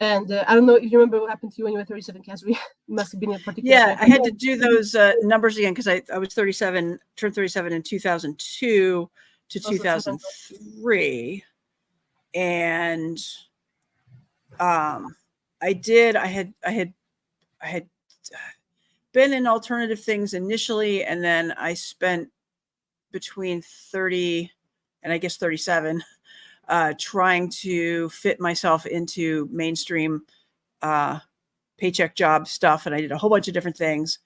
[SPEAKER 2] And I don't know if you remember what happened to you when you were 37, Kazri. It must have been a particular.
[SPEAKER 1] Yeah, I had to do those numbers again because I was 37, turned 37 in 2002 to 2003, and I had been in alternative things initially, and then I spent between 30 and I guess 37 trying to fit myself into mainstream paycheck job stuff, and I did a whole bunch of different things,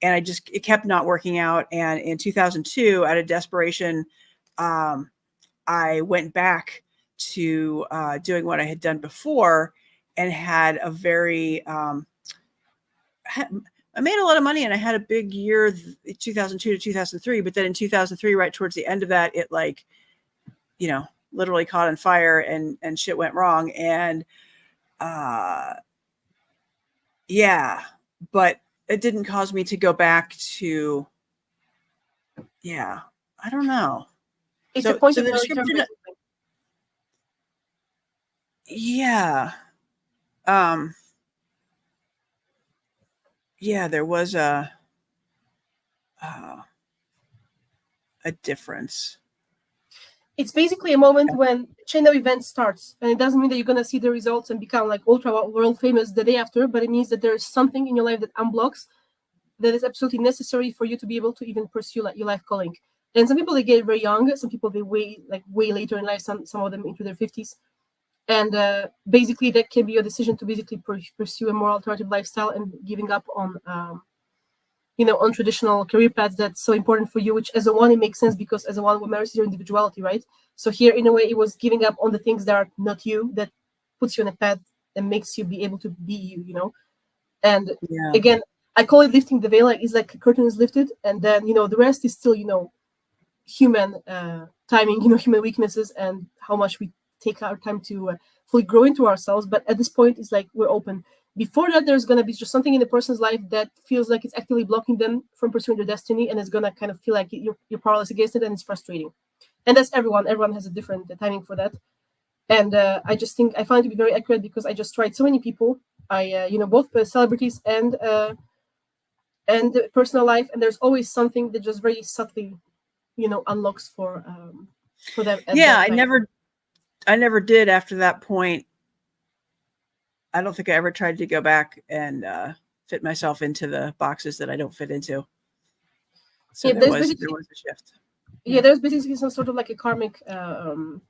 [SPEAKER 1] and it kept not working out. And in 2002, out of desperation, I went back to doing what I had done before, and had a very I made a lot of money, and I had a big year 2002 to 2003. But then in 2003, right towards the end of that, it literally caught on fire, and shit went wrong. And yeah, but it didn't cause me to go back to, I don't know.
[SPEAKER 2] It's a point of
[SPEAKER 1] the
[SPEAKER 2] no return,
[SPEAKER 1] description. Yeah. There was a difference.
[SPEAKER 2] It's basically a moment when chain of events starts, and it doesn't mean that you're going to see the results and become ultra world famous the day after, but it means that there's something in your life that unblocks that is absolutely necessary for you to be able to even pursue your life calling. And some people, they get very young, some people they way later in life, some of them into their 50s. And basically that can be your decision to basically pursue a more alternative lifestyle and giving up on on traditional career paths that's so important for you, which as a one, it makes sense, because as a one, what matters is your individuality, right? So here, in a way, it was giving up on the things that are not you, that puts you on a path and makes you be able to be you. And again, I call it lifting the veil. It's like a curtain is lifted, and then the rest is still human timing, human weaknesses, and how much we take our time to fully grow into ourselves. But at this point, it's like we're open. Before that, there's going to be just something in the person's life that feels like it's actively blocking them from pursuing their destiny, and it's going to kind of feel like you're powerless against it, and it's frustrating. And that's everyone. Everyone has a different timing for that. And I just think I find it to be very accurate because I just tried so many people. I both celebrities and personal life, and there's always something that just very subtly unlocks for them at
[SPEAKER 1] Yeah,
[SPEAKER 2] that time.
[SPEAKER 1] I never did after that point. I don't think I ever tried to go back and fit myself into the boxes that I don't fit into. So
[SPEAKER 2] Yeah,
[SPEAKER 1] there was a shift.
[SPEAKER 2] Yeah, there's basically some sort of like a karmic unblocking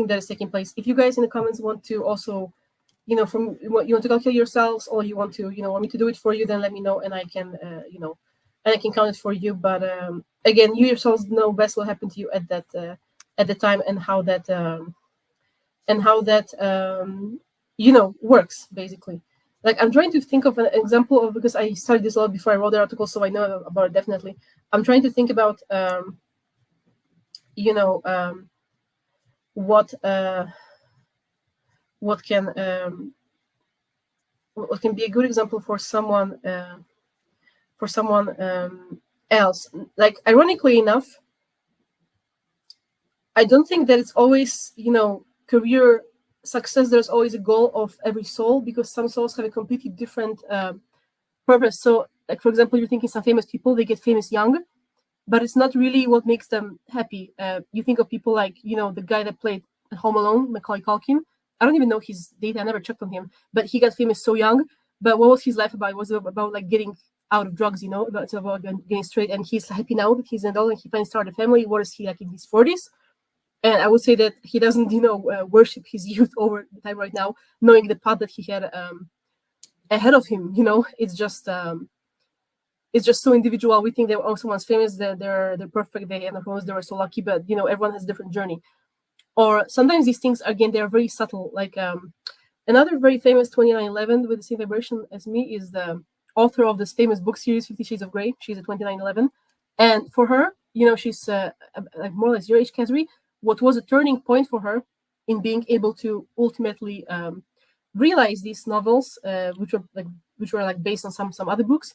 [SPEAKER 2] that is taking place. If you guys in the comments want to also from what you want to calculate yourselves, or you want to want me to do it for you, then let me know, and I can and I can count it for you. But again, you yourselves know best what happened to you at the time, and how that works basically. Like, I'm trying to think of an example of, because I studied this a lot before I wrote the article, so I know about it definitely. I'm trying to think about what can be a good example for someone else. Like, ironically enough, I don't think that it's always career success. There's always a goal of every soul, because some souls have a completely different purpose. So, like, for example, you're thinking some famous people, they get famous young, but it's not really what makes them happy. You think of people like the guy that played Home Alone, Macaulay Culkin. I don't even know his data. I never checked on him, but he got famous so young. But what was his life about? It was about like getting out of drugs. It's about getting straight. And he's happy now that he's an adult and he finally started a family. What is he like in his 40s? And I would say that he doesn't, worship his youth over the time right now, knowing the path that he had ahead of him. It's just so individual. We think that someone's famous, that they're perfect, they were so lucky, but everyone has a different journey. Or sometimes these things, again, they're very subtle. Like another very famous 2911 with the same vibration as me is the author of this famous book series 50 Shades of Grey. She's a 2911, and for her, she's like more or less your age, Kazri. What was a turning point for her in being able to ultimately realize these novels, which were based on some other books,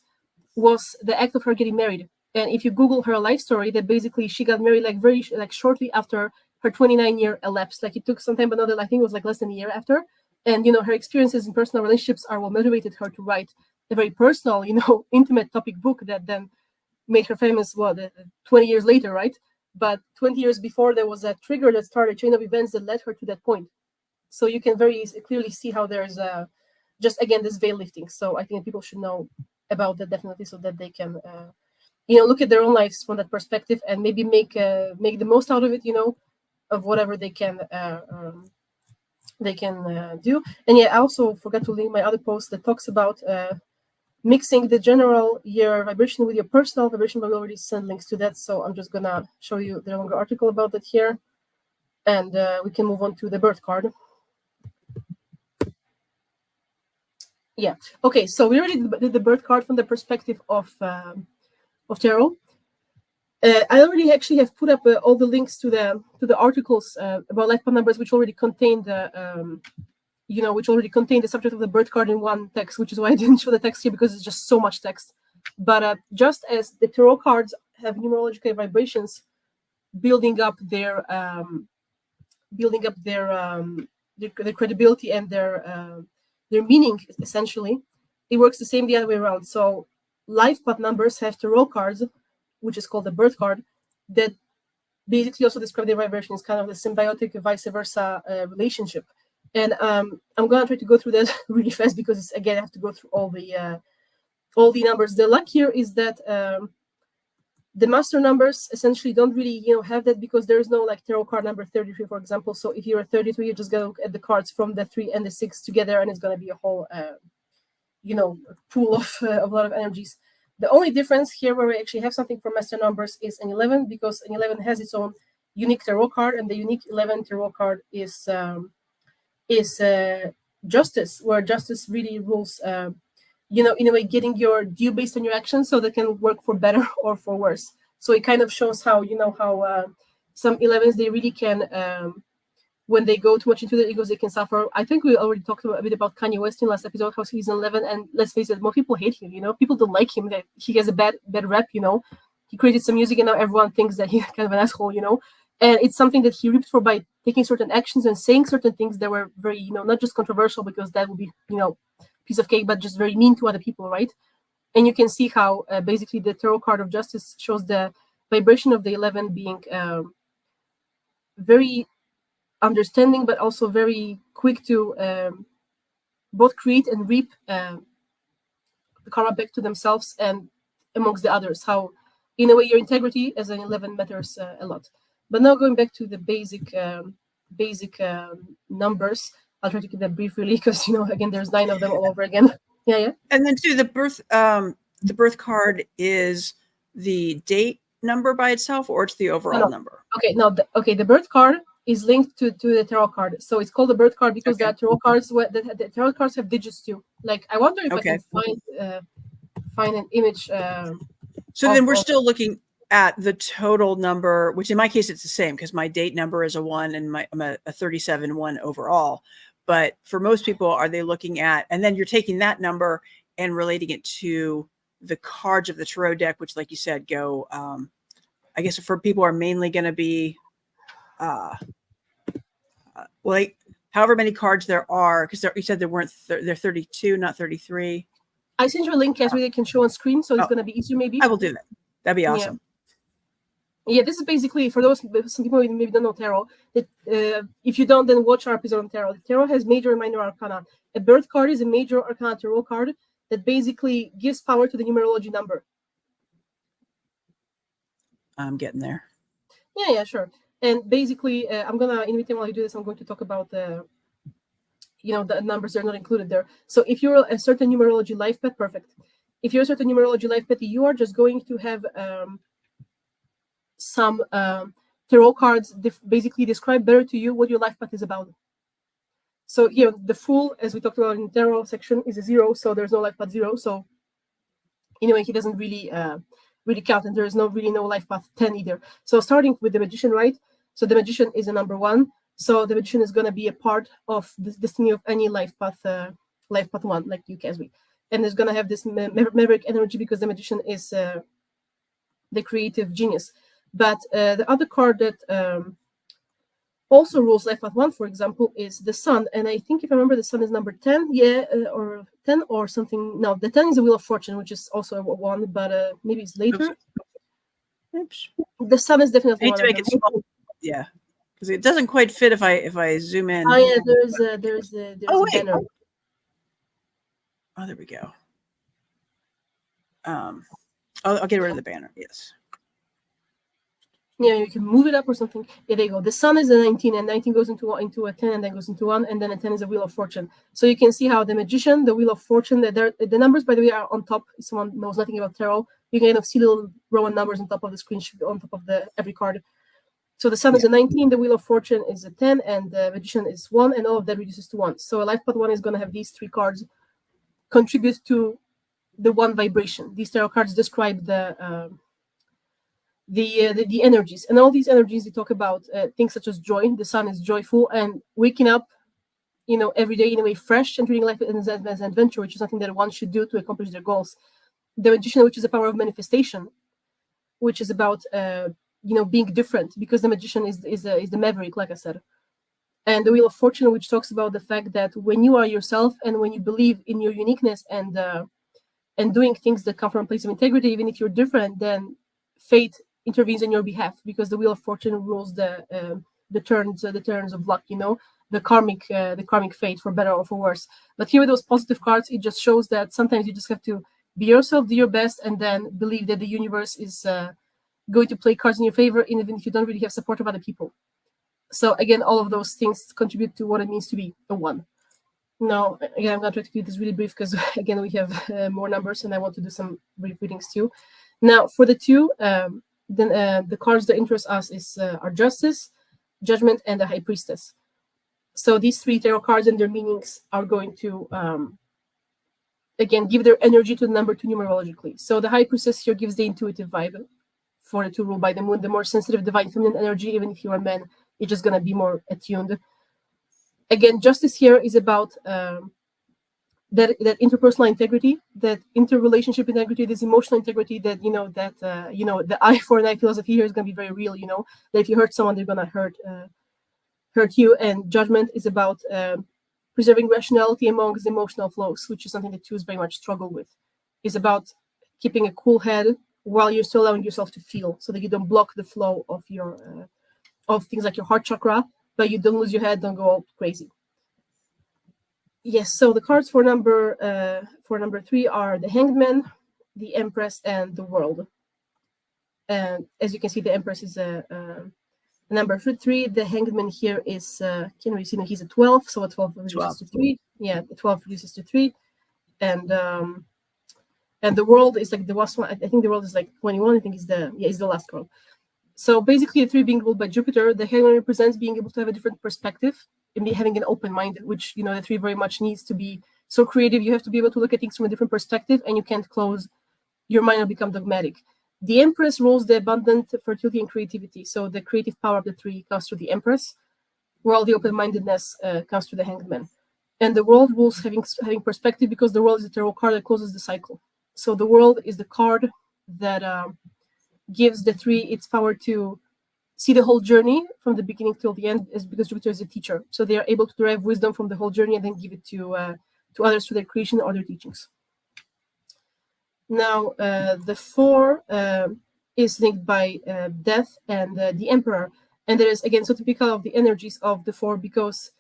[SPEAKER 2] was the act of her getting married. And if you Google her life story, that basically she got married very shortly after her 29-year elapsed. Like, it took some time, but I think it was like less than a year after. And her experiences in personal relationships are what motivated her to write a very personal, intimate topic book that then made her famous. 20 years later, right? But 20 years before, there was a trigger that started a chain of events that led her to that point. So you can very clearly see how there's just, again, this veil lifting. So I think people should know about that, definitely, so that they can look at their own lives from that perspective, and maybe make the most out of it, of whatever they can do. And yeah, I also forgot to link my other post that talks about mixing the general year vibration with your personal vibration, but I already sent links to that, so I'm just gonna show you the longer article about that here, and we can move on to the birth card. Yeah. Okay. So we already did the birth card from the perspective of tarot. I already actually have put up all the links to the articles about life path numbers, which already contain the subject of the birth card in one text, which is why I didn't show the text here, because it's just so much text. But just as the tarot cards have numerological vibrations building up their credibility and their meaning, essentially, it works the same the other way around. So life path numbers have tarot cards, which is called the birth card, that basically also describe their vibration. It's kind of the symbiotic vice versa relationship. And I'm going to try to go through that really fast, because again, I have to go through all the numbers. The luck here is that the master numbers essentially don't really have that, because there's no like tarot card number 33, for example. So if you're a 33, you just go look at the cards from the 3 and the 6 together, and it's going to be a whole pool of a lot of energies. The only difference here, where we actually have something for master numbers, is an 11, because an 11 has its own unique tarot card, and the unique 11 tarot card is justice, where justice really rules in a way, getting your due based on your actions, so that can work for better or for worse. So it kind of shows how some 11s, they really can when they go too much into their egos, they can suffer. I think we already talked a bit about Kanye West in last episode, how he's an 11, and let's face it, more people hate him. People don't like him. That he has a bad rep. He created some music, and now everyone thinks that he's kind of an asshole. And it's something that he reaped for by taking certain actions and saying certain things that were very, not just controversial, because that would be, piece of cake, but just very mean to other people, right? And you can see how basically the tarot card of justice shows the vibration of the 11 being very understanding, but also very quick to both create and reap the karma back to themselves and amongst the others. How, in a way, your integrity as an 11 matters a lot. But now going back to the basic numbers, I'll try to keep that brief, really, because again, there's 9 of them all over again. Yeah.
[SPEAKER 1] And then too, the birth card is the date number by itself, or it's the overall number?
[SPEAKER 2] Okay, no, the birth card is linked to the tarot card, so it's called the birth card because the tarot cards, the tarot cards have digits too. Like, I wonder if I can find an image.
[SPEAKER 1] So then we're still looking at the total number, which in my case it's the same because my date number is a 1 and I'm a 37-1 overall. But for most people, are they looking at, and then you're taking that number and relating it to the cards of the tarot deck, which, like you said, go, I guess for people are mainly going to be, like however many cards there are, because you said there weren't, they're 32, not 33.
[SPEAKER 2] I sent you a link as we can show on screen, so it's going to be easier maybe.
[SPEAKER 1] I will do that. That'd be awesome.
[SPEAKER 2] Yeah, this is basically, for some people who maybe don't know tarot, that if you don't, then watch our episode on tarot. The tarot has major and minor arcana. A birth card is a major arcana tarot card that basically gives power to the numerology number.
[SPEAKER 1] I'm getting there.
[SPEAKER 2] Yeah, sure. And basically, I'm gonna, in between while you do this, I'm going to talk about the numbers that are not included there. So if you're a certain numerology life path, perfect. If you're a certain numerology life path, you are just going to have some tarot cards basically describe better to you what your life path is about. So here, the Fool, as we talked about in the tarot section, is a 0, so there's no life path 0. So anyway, he doesn't really count, and there is no life path 10 either. So starting with the Magician, right? So the Magician is a number 1. So the Magician is going to be a part of the destiny of any life path 1, like you, Casby. And it's going to have this maverick energy because the Magician is the creative genius. But the other card that also rules life path 1, for example, is the Sun. And I think, if I remember, the Sun is number 10, or 10 or something. No, the 10 is the Wheel of Fortune, which is also a 1, but maybe it's later.
[SPEAKER 1] Oops.
[SPEAKER 2] The Sun is definitely
[SPEAKER 1] I need to make it small. Yeah, because it doesn't quite fit if I zoom in.
[SPEAKER 2] Oh yeah, there's a banner.
[SPEAKER 1] Oh, there we go. I'll get rid of the banner. Yes.
[SPEAKER 2] Yeah, you can move it up or something. Yeah, there you go. The Sun is a 19, and 19 goes into a 10, and then goes into 1, and then a 10 is a Wheel of Fortune. So you can see how the Magician, the Wheel of Fortune, the numbers, by the way, are on top. If someone knows nothing about tarot, you can kind of see little Roman numbers on top of the screen, on top of every card. So the Sun is a 19, the Wheel of Fortune is a 10, and the Magician is 1, and all of that reduces to 1. So a life path 1 is going to have these 3 cards contribute to the 1 vibration. These tarot cards describe the energies, and all these energies, they talk about things such as joy. The Sun is joyful and waking up, every day in a way fresh and treating life as an adventure, which is something that one should do to accomplish their goals. The Magician, which is the power of manifestation, which is about being different, because the Magician is the maverick, like I said. And the Wheel of Fortune, which talks about the fact that when you are yourself and when you believe in your uniqueness and doing things that come from a place of integrity, even if you're different, then fate intervenes on your behalf, because the Wheel of Fortune rules the turns of luck, the karmic fate, for better or for worse. But here with those positive cards, it just shows that sometimes you just have to be yourself, do your best, and then believe that the universe is going to play cards in your favor, even if you don't really have support of other people. So again, all of those things contribute to what it means to be a 1. Now, again, I'm going to try to keep this really brief because, again, we have more numbers and I want to do some brief readings too. Now, for the 2, then the cards that interest us are Justice, Judgment, and the High Priestess. So these 3 tarot cards and their meanings are going to, again, give their energy to the number 2 numerologically. So the High Priestess here gives the intuitive vibe for the 2 ruled by the Moon, the more sensitive divine feminine energy. Even if you're a man, you're just going to be more attuned. Again, Justice here is about that interpersonal integrity, that interrelationship integrity, this emotional integrity, that the eye for an eye philosophy here is going to be very real. That if you hurt someone, they're going to hurt you. And judgment is about preserving rationality amongst emotional flows, which is something that twos very much struggle with. Is about keeping a cool head while you're still allowing yourself to feel, so that you don't block the flow of your of things like your heart chakra, but you don't lose your head, don't go all crazy. Yes, so the cards for number 3 are the Hanged, the Empress, and the World. And as you can see, the Empress is a number 3. The Hanged here is can we see? No, he's a 12, so a 12 reduces to 3. Yeah, the 12 reduces to 3, and the World is like the last one. I think the World is like 21. I think is the last card. So basically, the 3 being ruled by Jupiter, the Hanged represents being able to have a different perspective and having an open mind, which the 3 very much needs to be so creative. You have to be able to look at things from a different perspective, and you can't close your mind or become dogmatic. The Empress rules the abundant fertility and creativity. So the creative power of the 3 comes through the Empress, while the open-mindedness comes through the Hanged. And the World rules having perspective, because the World is a tarot card that closes the cycle. So the World is the card that gives the 3 its power to see the whole journey from the beginning till the end, is because Jupiter is a teacher. So they are able to derive wisdom from the whole journey and then give it to others through their creation or their teachings. Now, the 4 is linked by Death and the Emperor. And that is, again, so typical of the energies of the 4, because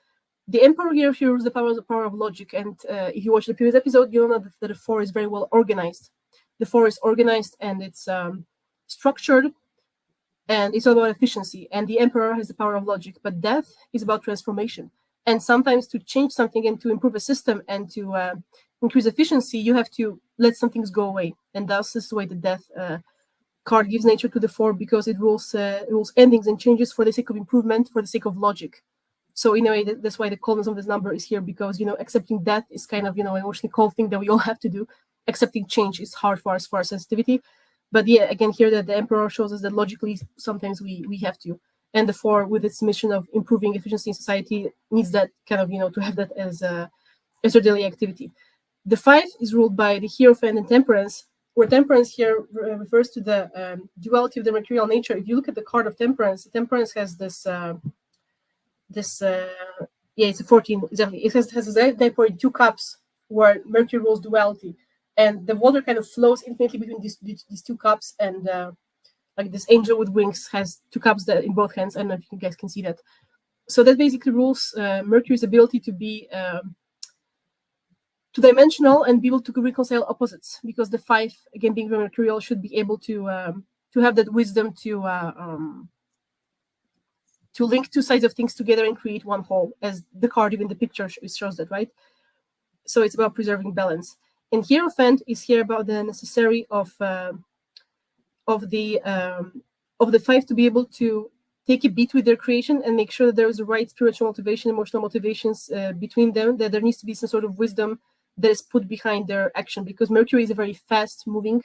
[SPEAKER 2] the Emperor here rules the power of logic. And if you watch the previous episode, you'll know that the 4 is very well organized. The 4 is organized and it's structured, and it's all about efficiency. And the Emperor has the power of logic, but Death is about transformation. And sometimes to change something and to improve a system and to increase efficiency, you have to let some things go away. And thus, this is the way the Death card gives nature to the 4, because it rules endings and changes for the sake of improvement, for the sake of logic. So in a way, that's why the coldness of this number is here, because accepting death is kind of an emotionally cold thing that we all have to do. Accepting change is hard for us, for our sensitivity. But yeah, again, here that the Emperor shows us that logically sometimes we have to. And the 4, with its mission of improving efficiency in society, needs that kind of to have that as their daily activity. The 5 is ruled by the Hierophant and Temperance, where Temperance here refers to the duality of the mercurial nature. If you look at the card of Temperance, Temperance has this it's a 14 exactly. It has a 2 cups where Mercury rules duality. And the water kind of flows infinitely between these 2 cups, and like this angel with wings has 2 cups that in both hands. I don't know if you guys can see that. So that basically rules Mercury's ability to be two-dimensional and be able to reconcile opposites, because the 5, again being very mercurial, should be able to have that wisdom to link 2 sides of things together and create one whole, as the card, even the picture shows that, right? So it's about preserving balance. And Hierophant is here about the necessary of the 5 to be able to take a beat with their creation and make sure that there is the right spiritual motivation, emotional motivations between them, that there needs to be some sort of wisdom that is put behind their action, because Mercury is a very fast-moving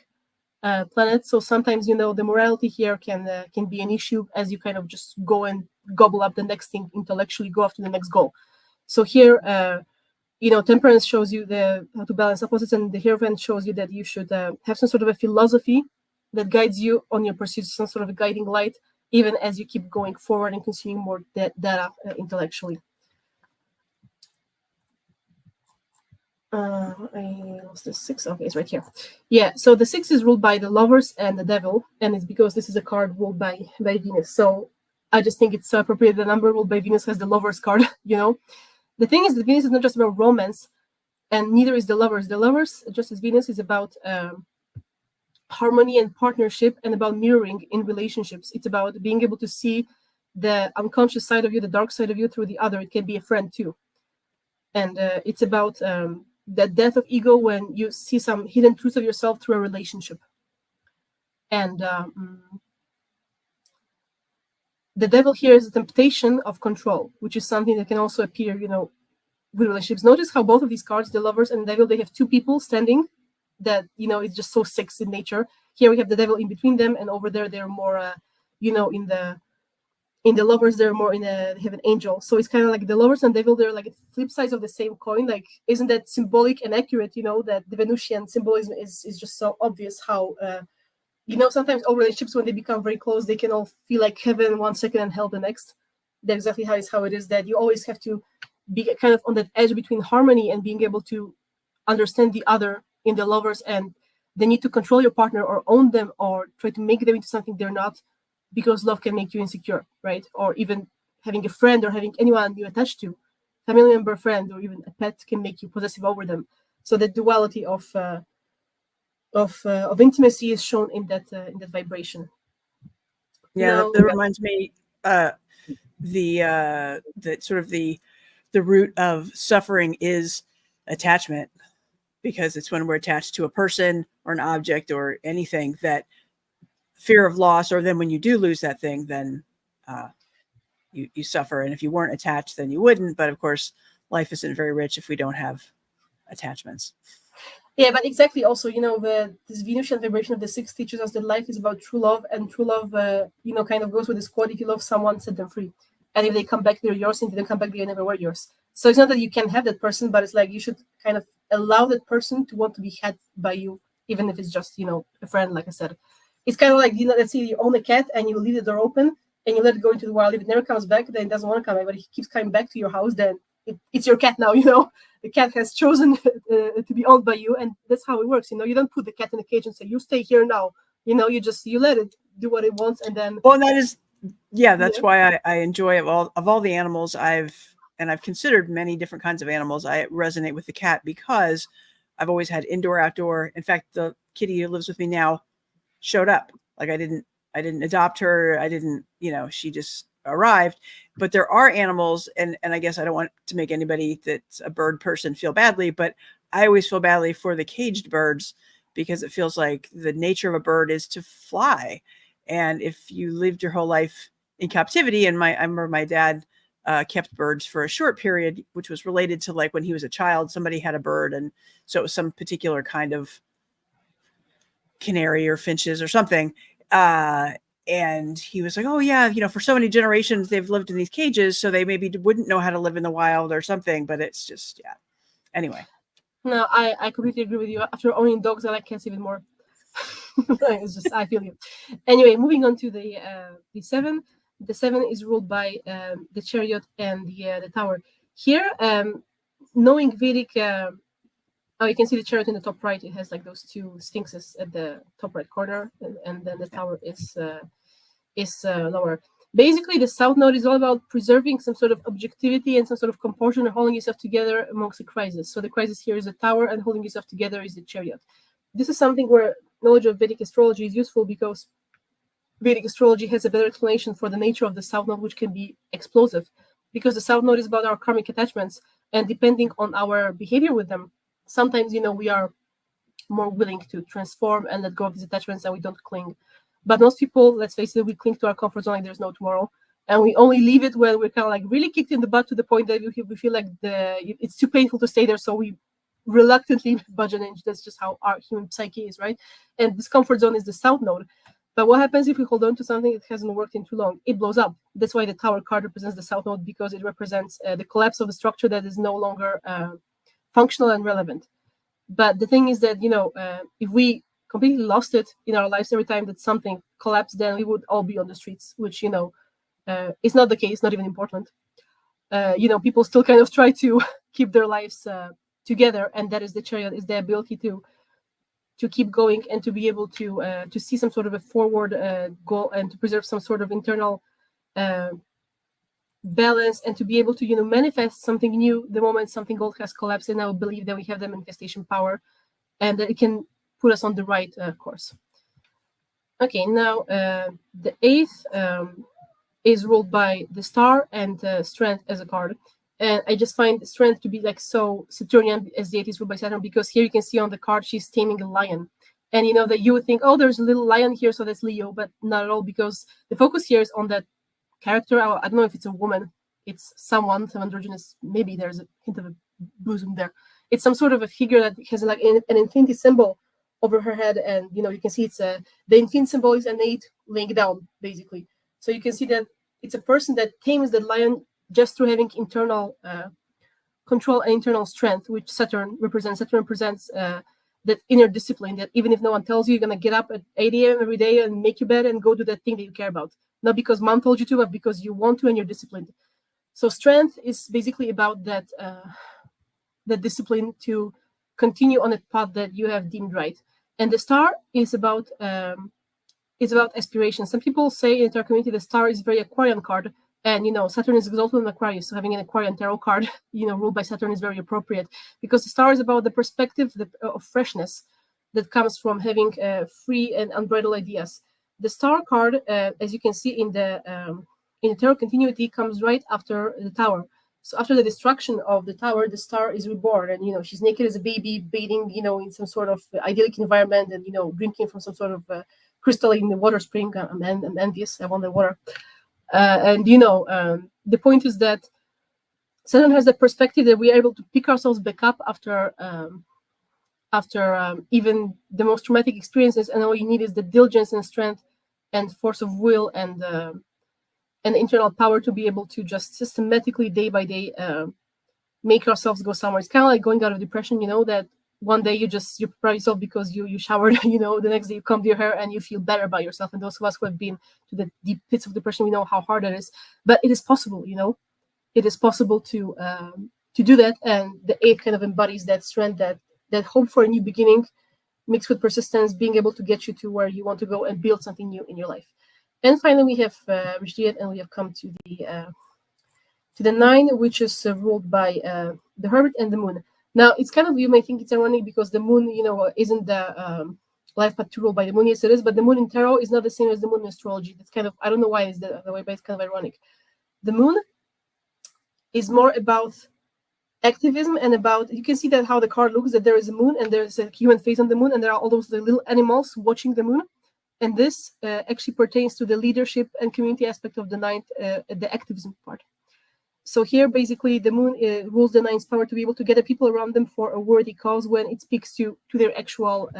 [SPEAKER 2] planet. So sometimes, the morality here can be an issue as you kind of just go and gobble up the next thing intellectually, go after the next goal. So here, Temperance shows you how to balance opposites, and the Hierophant shows you that you should have some sort of a philosophy that guides you on your pursuits, some sort of a guiding light, even as you keep going forward and consuming more data intellectually. I lost the 6. Okay, it's right here. Yeah, so the 6 is ruled by the Lovers and the Devil, and it's because this is a card ruled by Venus. So I just think it's appropriate the number ruled by Venus has the Lovers card, The thing is that Venus is not just about romance, and neither is the Lovers. The Lovers, just as Venus, is about harmony and partnership, and about mirroring in relationships. It's about being able to see the unconscious side of you, the dark side of you, through the other. It can be a friend too. And it's about the death of ego, when you see some hidden truths of yourself through a relationship. And the Devil here is the temptation of control, which is something that can also appear, with relationships. Notice how both of these cards, the Lovers and the Devil, they have 2 people standing that, it's just so 6 in nature. Here we have the Devil in between them, and over there they're more, in in the lovers, they're more they have an angel. So it's kind of like the lovers and devil, they're like flip sides of the same coin. Like, isn't that symbolic and accurate? That the Venusian symbolism is just so obvious how, sometimes all relationships, when they become very close, they can all feel like heaven one second and hell the next. That's exactly how it is, that you always have to be kind of on that edge between harmony and being able to understand the other in the lovers, and the need to control your partner or own them or try to make them into something they're not, because love can make you insecure, right? Or even having a friend or having anyone you attach to, family member, friend, or even a pet, can make you possessive over them. So the duality of intimacy is shown in that vibration.
[SPEAKER 1] Yeah, that reminds me, that sort of the root of suffering is attachment, because it's when we're attached to a person or an object or anything, that fear of loss, or then when you do lose that thing, then you suffer. And if you weren't attached, then you wouldn't. But of course, life isn't very rich if we don't have attachments.
[SPEAKER 2] Yeah, but exactly. Also, this Venusian vibration of the 6 teaches us that life is about true love, and true love, kind of goes with this quote: if you love someone, set them free. And if they come back, they're yours. And if they don't come back, they never were yours. So it's not that you can't have that person, but it's like you should kind of allow that person to want to be had by you, even if it's just, a friend, like I said. It's kind of like, let's say you own a cat and you leave the door open and you let it go into the wild. If it never comes back, then it doesn't want to come back. But if it keeps coming back to your house, then it's your cat now, The cat has chosen to be owned by you, and that's how it works. You don't put the cat in a cage and say, you stay here now. You let it do what it wants, and then...
[SPEAKER 1] Well, that's why I enjoy it. Of all the animals I've considered many different kinds of animals, I resonate with the cat, because I've always had indoor, outdoor. In fact, the kitty who lives with me now showed up. Like, I didn't adopt her. I didn't, she just arrived. But there are animals, and I guess I don't want to make anybody that's a bird person feel badly, but I always feel badly for the caged birds, because it feels like the nature of a bird is to fly. And if you lived your whole life in captivity, and I remember my dad kept birds for a short period, which was related to, like, when he was a child, somebody had a bird, and so it was some particular kind of canary or finches or something. And he was like, oh yeah, for so many generations they've lived in these cages, so they maybe wouldn't know how to live in the wild or something. But it's just, yeah. Anyway.
[SPEAKER 2] No, I completely agree with you. After owning dogs, I like cats even more. It's just, I feel you. Anyway, moving on to the 7. The 7 is ruled by the Chariot and the Tower. Here, knowing Vedic, you can see the Chariot in the top right. It has like those 2 sphinxes at the top right corner, and then the Tower is lower. Basically, the South Node is all about preserving some sort of objectivity and some sort of composure and holding yourself together amongst the crisis. So the crisis here is the Tower, and holding yourself together is the Chariot. This is something where knowledge of Vedic astrology is useful, because Vedic astrology has a better explanation for the nature of the South Node, which can be explosive, because the South Node is about our karmic attachments, and depending on our behavior with them, sometimes, we are more willing to transform and let go of these attachments, and we don't cling. But most people, let's face it, we cling to our comfort zone like there's no tomorrow, and we only leave it when we're kind of like really kicked in the butt, to the point that we feel like it's too painful to stay there, so we reluctantly budge an inch. That's just how our human psyche is, right? And this comfort zone is the South Node. But what happens if we hold on to something that hasn't worked in too long? It blows up. That's why the Tower card represents the South Node, because it represents the collapse of a structure that is no longer functional and relevant. But the thing is that, if we completely lost it in our lives every time that something collapsed, then we would all be on the streets, which, is not the case, not even important. People still kind of try to keep their lives together, and that is the Chariot, is the ability to keep going and to be able to see some sort of a forward goal, and to preserve some sort of internal balance, and to be able to manifest something new the moment something old has collapsed. And I believe that we have the manifestation power, and that it can put us on the right course. Okay, now the 8th is ruled by the Star and Strength as a card. And I just find Strength to be like so Saturnian, as the 8th is ruled by Saturn, because here you can see on the card she's taming a lion. And that you would think, oh, there's a little lion here, so that's Leo, but not at all, because the focus here is on that character. I don't know if it's a woman, it's someone, some androgynous, maybe there's a hint of a bosom there. It's some sort of a figure that has like an infinity symbol over her head, and you can see it's the infinity symbol is an 8 laying down, basically. So you can see that it's a person that tames the lion just through having internal control and internal strength, which Saturn represents. Saturn represents that inner discipline, that even if no one tells you, you're going to get up at 8 a.m. every day and make your bed and go do that thing that you care about. Not because mom told you to, but because you want to and you're disciplined. So strength is basically about that discipline to continue on a path that you have deemed right. And the star is about aspiration. Some people say in our community the star is very Aquarian card. And, Saturn is exalted in Aquarius. So having an Aquarian tarot card, ruled by Saturn is very appropriate, because the star is about the perspective of freshness that comes from having free and unbridled ideas. The star card, as you can see in the tarot continuity, comes right after the tower. So after the destruction of the tower, the star is reborn. And, she's naked as a baby, bathing, in some sort of idyllic environment and, drinking from some sort of crystal in the water spring. I'm envious. I want the water. The point is that Saturn has the perspective that we are able to pick ourselves back up after even the most traumatic experiences, and all you need is the diligence and strength and force of will and internal power to be able to just systematically, day by day, make ourselves go somewhere. It's kind of like going out of depression, that one day you prepare yourself because you showered, the next day you comb your hair and you feel better about yourself. And those of us who have been to the deep pits of depression, we know how hard that is. But it is possible, it is possible to do that. And the 8 kind of embodies that strength, that hope for a new beginning, mixed with persistence, being able to get you to where you want to go and build something new in your life. And finally, we have reached the end, and we have come to the 9, which is ruled by the Hermit and the Moon. Now, it's kind of, you may think it's ironic because the Moon, isn't the life path to rule by the Moon. Yes, it is, but the Moon in tarot is not the same as the Moon in astrology. That's kind of, I don't know why it's the way, but it's kind of ironic. The Moon is more about activism and about, you can see that how the card looks, that there is a moon and there's a human face on the moon, and there are all those little animals watching the moon. And this actually pertains to the leadership and community aspect of the 9th, the activism part. So here, basically, the moon rules the 9's power to be able to gather people around them for a worthy cause when it speaks to their actual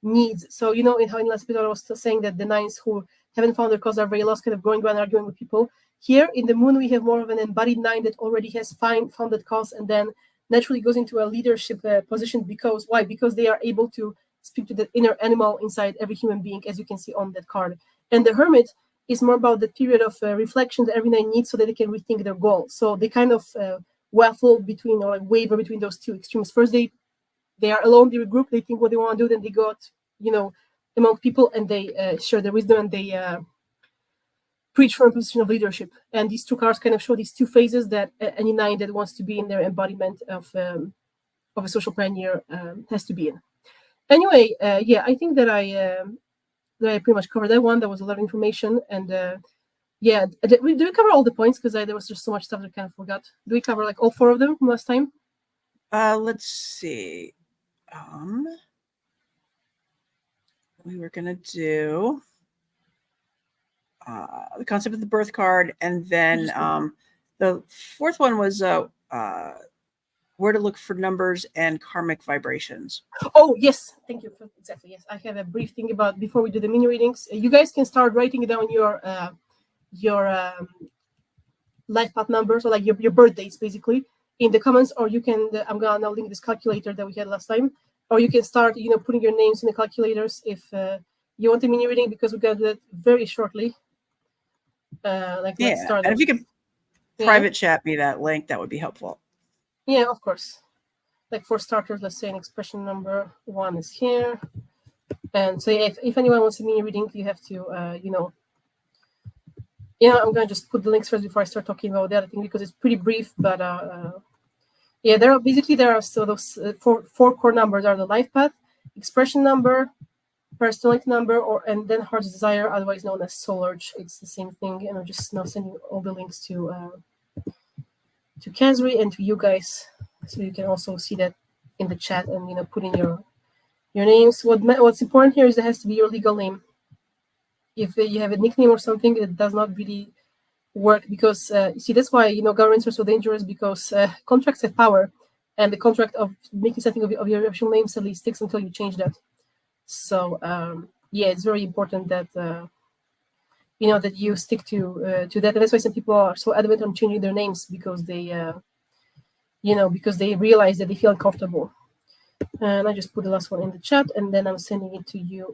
[SPEAKER 2] needs. So, in the last episode, I was still saying that the 9's who haven't found their cause are very lost, kind of going around arguing with people. Here in the moon, we have more of an embodied 9 that already has found that cause and then naturally goes into a leadership position. Because why? Because they are able to speak to the inner animal inside every human being, as you can see on that card. And the Hermit is more about the period of reflection that every 9 needs so that they can rethink their goals. So they kind of waffle between, or like waver between those two extremes. First, they are alone, they regroup, they think what they want to do, then they go out, among people and they share their wisdom and they preach from a position of leadership. And these 2 cards kind of show these 2 phases that any 9 that wants to be in their embodiment of a social pioneer has to be in. Anyway, I think that I pretty much covered that one. There was a lot of information, and do we cover all the points? Because there was just so much stuff that I kind of forgot. Do we cover like all 4 of them from last time?
[SPEAKER 1] Let's see. We were gonna do the concept of the birth card, and then the 4th one was where to look for numbers and karmic vibrations.
[SPEAKER 2] Oh, yes. Thank you. Exactly. Yes. I have a brief thing about before we do the mini readings. You guys can start writing down your life path numbers, or like your birth dates, basically, in the comments, or you can, I'm going to now link this calculator that we had last time, or you can start, putting your names in the calculators if you want a mini reading, because we're going to do that very shortly. Let's start.
[SPEAKER 1] And if you could private chat me that link, that would be helpful.
[SPEAKER 2] Yeah, of course. Like for starters, let's say an expression number 1 is here. And so if anyone wants a mini reading, you have to, I'm going to just put the links first before I start talking about the other thing, because it's pretty brief. But there are so those 4 core numbers are the life path, expression number, personality number, and then heart's desire, otherwise known as soul urge. It's the same thing. And I'm just now sending all the links to Kazri and to you guys, so you can also see that in the chat and put in your names. What's important here is it has to be your legal name. If you have a nickname or something, it does not really work, because you see, that's why governments are so dangerous, because contracts have power, and the contract of making something of your actual name sadly sticks until you change that. So it's very important that that you stick to that. And that's why some people are so adamant on changing their names, because they because they realize that they feel uncomfortable. And I just put the last one in the chat, and then I'm sending it to you,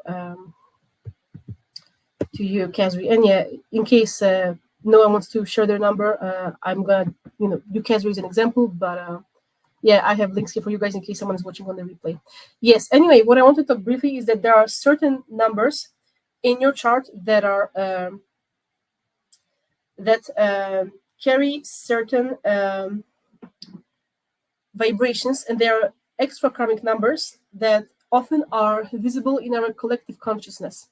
[SPEAKER 2] Kazri. And yeah, in case no one wants to share their number, I'm gonna do Kazri as an example, but yeah, I have links here for you guys in case someone is watching on the replay. Yes. Anyway, what I want to talk briefly is that there are certain numbers in your chart that are carry certain vibrations, and they are extra karmic numbers that often are visible in our collective consciousness.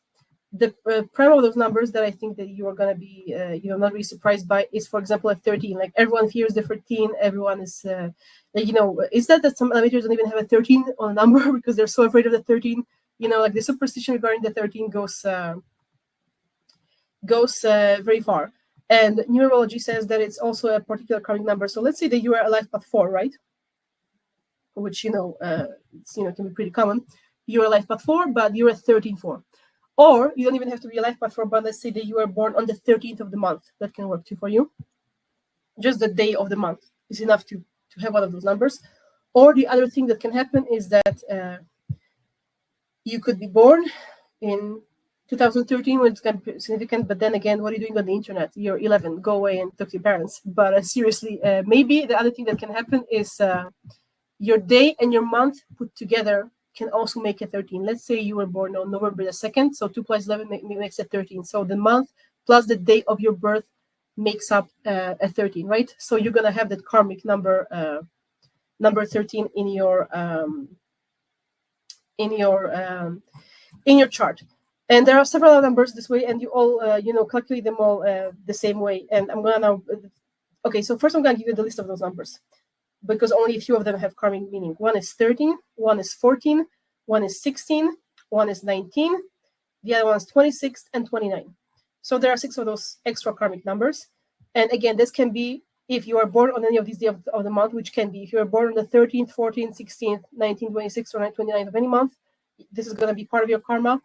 [SPEAKER 2] The prime of those numbers that I think that you are going to be not really surprised by is, for example, a 13. Like, everyone fears the 13. Everyone is is that some elevators don't even have a 13 on a number because they're so afraid of the 13. Like, the superstition regarding the 13 goes very far. And numerology says that it's also a particular karmic number. So let's say that you are a life path 4, right? Which can be pretty common. You're a life path 4, but you're a 13-4. Or you don't even have to be a life path 4, but let's say that you are born on the 13th of the month. That can work too for you. Just the day of the month is enough to have one of those numbers. Or the other thing that can happen is that you could be born in 2013, when it's going to be significant, but then again, what are you doing on the internet? You're 11, go away and talk to your parents. But seriously, maybe the other thing that can happen is your day and your month put together can also make a 13. Let's say you were born on November the 2nd, so 2 plus 11 makes a 13. So the month plus the day of your birth makes up a 13, right? So you're going to have that karmic number 13 in your chart. And there are several numbers this way, and you all calculate them all the same way. And I'm going to now okay, so first I'm going to give you the list of those numbers, because only a few of them have karmic meaning. One is 13, one is 14, one is 16, one is 19, the other one is 26 and 29. So there are 6 of those extra karmic numbers. And again, this can be if you are born on any of these days of the month, which can be if you are born on the 13th, 14th, 16th, 19th, 26th, or 29th of any month, this is going to be part of your karma.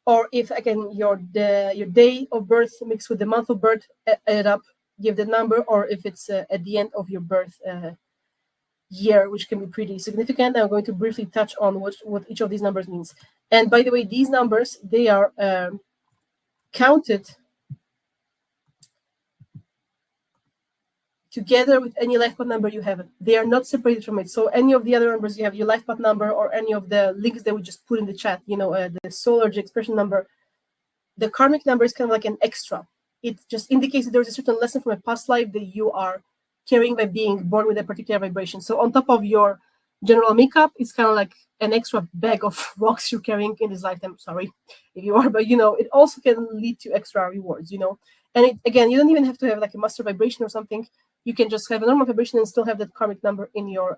[SPEAKER 2] Or if, again, your day of birth mixed with the month of birth, add up, give the number, or if it's at the end of your birth year, which can be pretty significant. I'm going to briefly touch on what each of these numbers means. And by the way, these numbers, they are counted together with any life path number you have. They are not separated from it. So any of the other numbers you have, your life path number, or any of the links that we just put in the chat, the solar expression number, the karmic number is kind of like an extra. It just indicates that there's a certain lesson from a past life that you are carrying by being born with a particular vibration. So on top of your general makeup, it's kind of like an extra bag of rocks you're carrying in this lifetime. Sorry if you are, but it also can lead to extra rewards, And again, you don't even have to have like a master vibration or something. You can just have a normal vibration and still have that karmic number in your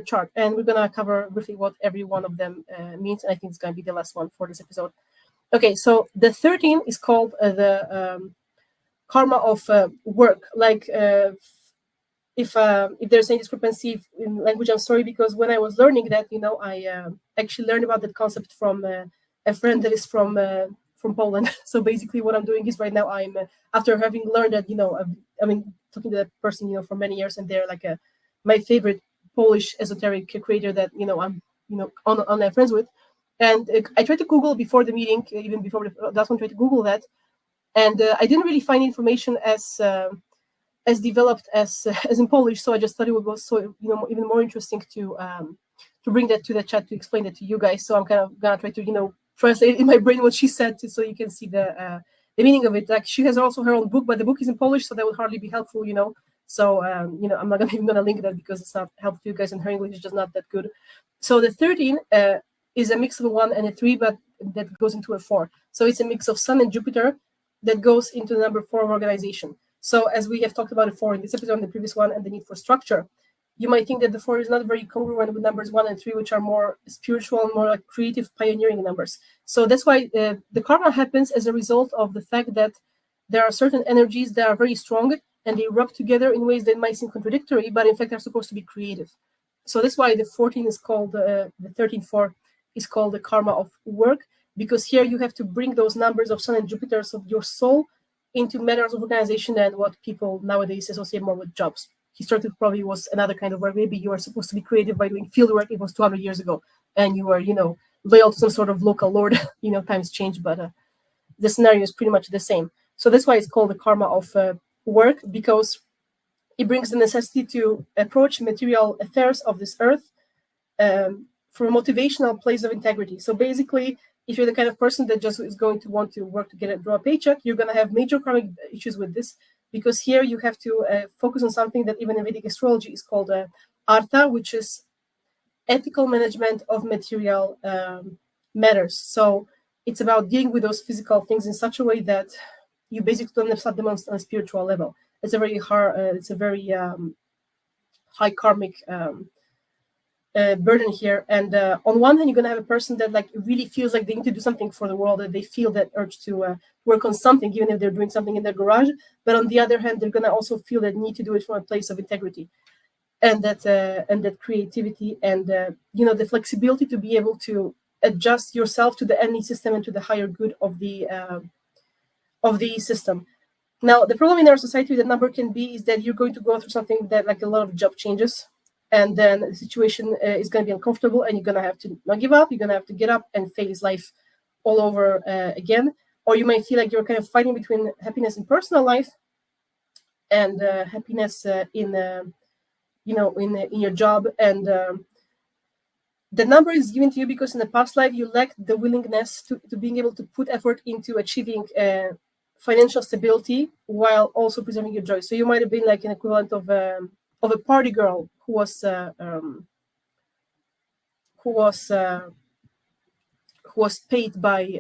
[SPEAKER 2] chart. And we're gonna cover briefly what every one of them means. And I think it's gonna be the last one for this episode. Okay, so the 13 is called the karma of work. Like if there's any discrepancy in language, I'm sorry, because when I was learning that, I actually learned about that concept from a friend that is from Poland. So basically what I'm doing is right now I'm after having learned that, I mean, talking to that person, for many years, and they're like my favorite Polish esoteric creator that, I'm, online friends with. And I tried to Google before the meeting, even before the last one, tried to Google that. And I didn't really find information as developed as in Polish. So I just thought it was so, even more interesting to bring that to the chat to explain that to you guys. So I'm kind of gonna try to, translate in my brain what she said so you can see the meaning of it. Like, she has also her own book, but the book is in Polish, so that would hardly be helpful, So, I'm not even gonna link that because it's not helpful to you guys, and her English is just not that good. So the 13 is a mix of a 1 and a 3, but that goes into a 4. So it's a mix of Sun and Jupiter that goes into the number 4 of organization. So as we have talked about it 4 in this episode and the previous one, and the need for structure, you might think that the 4 is not very congruent with numbers 1 and 3, which are more spiritual, more like creative, pioneering numbers. So that's why the karma happens as a result of the fact that there are certain energies that are very strong and they rub together in ways that might seem contradictory, but in fact are supposed to be creative. So that's why the 14 is called, the 13-4 is called the karma of work. because here you have to bring those numbers of Sun and Jupiter, so your soul, into matters of organization and what people nowadays associate more with jobs. Historically, probably was another kind of work. Maybe you are supposed to be creative by doing field work. It was 200 years ago, and you were, loyal to some sort of local lord. Times change, but the scenario is pretty much the same. So that's why it's called the karma of work, because it brings the necessity to approach material affairs of this earth from a motivational place of integrity. So basically, if you're the kind of person that just is going to want to work to draw a paycheck, you're going to have major karmic issues with this, because here you have to focus on something that even in Vedic astrology is called artha, which is ethical management of material matters. So it's about dealing with those physical things in such a way that you basically don't upset them on a spiritual level. It's a very high karmic burden here. And on one hand, you're going to have a person that really feels like they need to do something for the world, that they feel that urge to work on something, even if they're doing something in their garage. But on the other hand, they're going to also feel that need to do it from a place of integrity, and that creativity and the flexibility to be able to adjust yourself to the enemy system and to the higher good of the system. Now, the problem in our society with that number can be is that you're going to go through something that a lot of job changes, and then the situation is going to be uncomfortable, and you're going to have to not give up. You're going to have to get up and face life all over again. Or you might feel like you're kind of fighting between happiness in personal life and happiness in your job. And the number is given to you because in the past life you lacked the willingness to being able to put effort into achieving financial stability while also preserving your joy. So you might have been an equivalent of a party girl who was paid by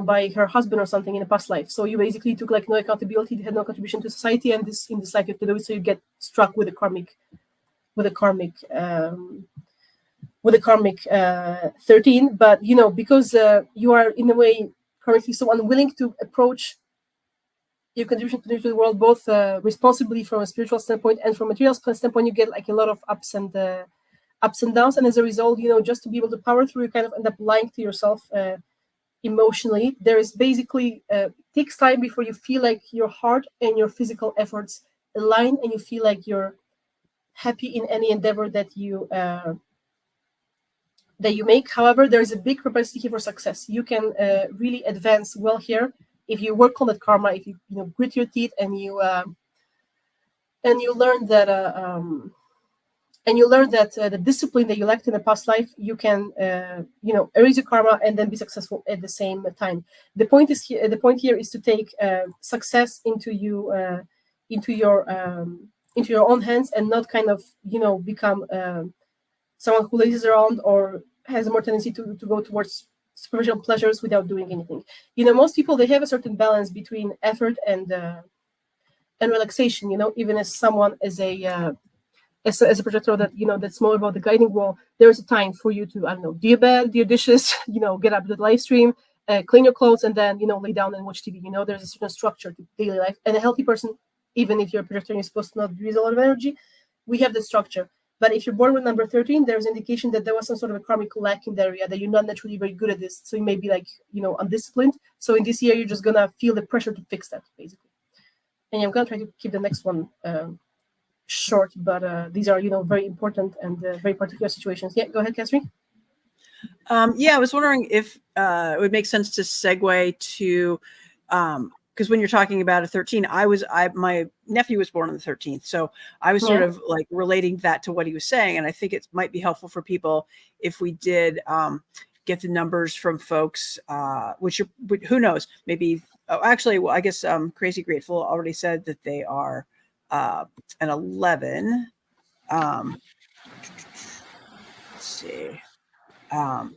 [SPEAKER 2] by her husband or something in a past life. So you basically took no accountability, had no contribution to society, and in this life you have to do it. So you get struck with a karmic 13. But because you are in a way currently so unwilling to approach your contribution to the world both responsibly from a spiritual standpoint and from a material standpoint, you get a lot of ups and downs, and as a result, just to be able to power through, you kind of end up lying to yourself emotionally. There is basically takes time before you feel like your heart and your physical efforts align, and you feel like you're happy in any endeavor that you make. However, there is a big propensity here for success. You can really advance well here if you work on that karma, if you grit your teeth and you learn that the discipline that you lacked in the past life, you can erase your karma and then be successful at the same time. The point here is to take success into your own hands, and not kind of become someone who lazes around or has a more tendency to go towards superficial pleasures without doing anything. Most people, they have a certain balance between effort and relaxation. Even as someone as a projector that that's more about the guiding role, there is a time for you to do your bed, do your dishes, get up to the live stream, clean your clothes, and then lay down and watch TV. There's a certain structure to daily life, and a healthy person, even if you're a projector and you're supposed to not use a lot of energy, we have the structure. But if you're born with number 13, there's indication that there was some sort of a karmic lack in the area, that you're not naturally very good at this. So you may be undisciplined. So in this year, you're just going to feel the pressure to fix that, basically. And I'm going to try to keep the next one short, but these are, very important and very particular situations. Yeah, go ahead, Catherine.
[SPEAKER 1] I was wondering if it would make sense to segue to, because when you're talking about a 13, my nephew was born on the 13th. So I was sort of relating that to what he was saying. And I think it might be helpful for people if we did get the numbers from folks, who knows, maybe, I guess Crazy Grateful already said that they are an 11. Let's see. And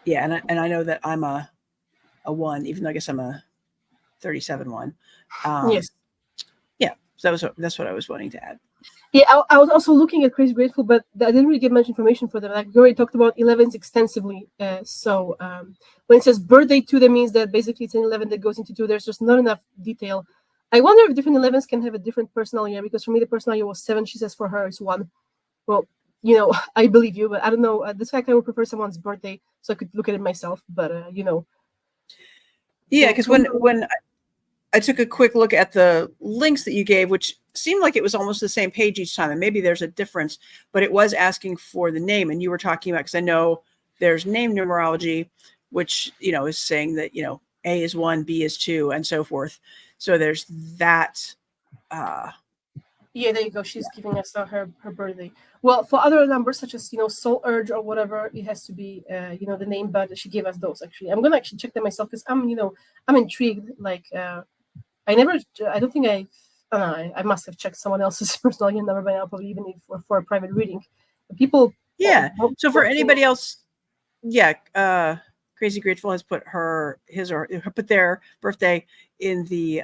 [SPEAKER 1] I know that I'm a 1, even though I guess I'm a 37 1.
[SPEAKER 2] Yes.
[SPEAKER 1] Yeah. So that's what I was wanting to add.
[SPEAKER 2] Yeah, I was also looking at Crazy Grateful, but I didn't really get much information for them. We already talked about 11s extensively. So when it says birthday 2, that means that basically it's an 11 that goes into 2. There's just not enough detail. I wonder if different 11s can have a different personal year, because for me, the personal year was 7. She says for her it's 1. Well, I believe you, but I don't know. This fact, I would prefer someone's birthday. so I could look at it myself. But
[SPEAKER 1] Yeah, because when I took a quick look at the links that you gave, which seemed like it was almost the same page each time, and maybe there's a difference, but it was asking for the name, and you were talking about, because I know there's name numerology, which is saying that A is 1, B is 2, and so forth. So there's that.
[SPEAKER 2] Yeah, there you go. She's giving us her birthday. Well, for other numbers such as soul urge or whatever, it has to be the name. But she gave us those actually. I'm gonna actually check them myself because I'm intrigued. Like I don't think I must have checked someone else's personal number by now, probably even for a private reading. People.
[SPEAKER 1] Yeah. So for anybody else, yeah. Crazy Grateful has put put their birthday in the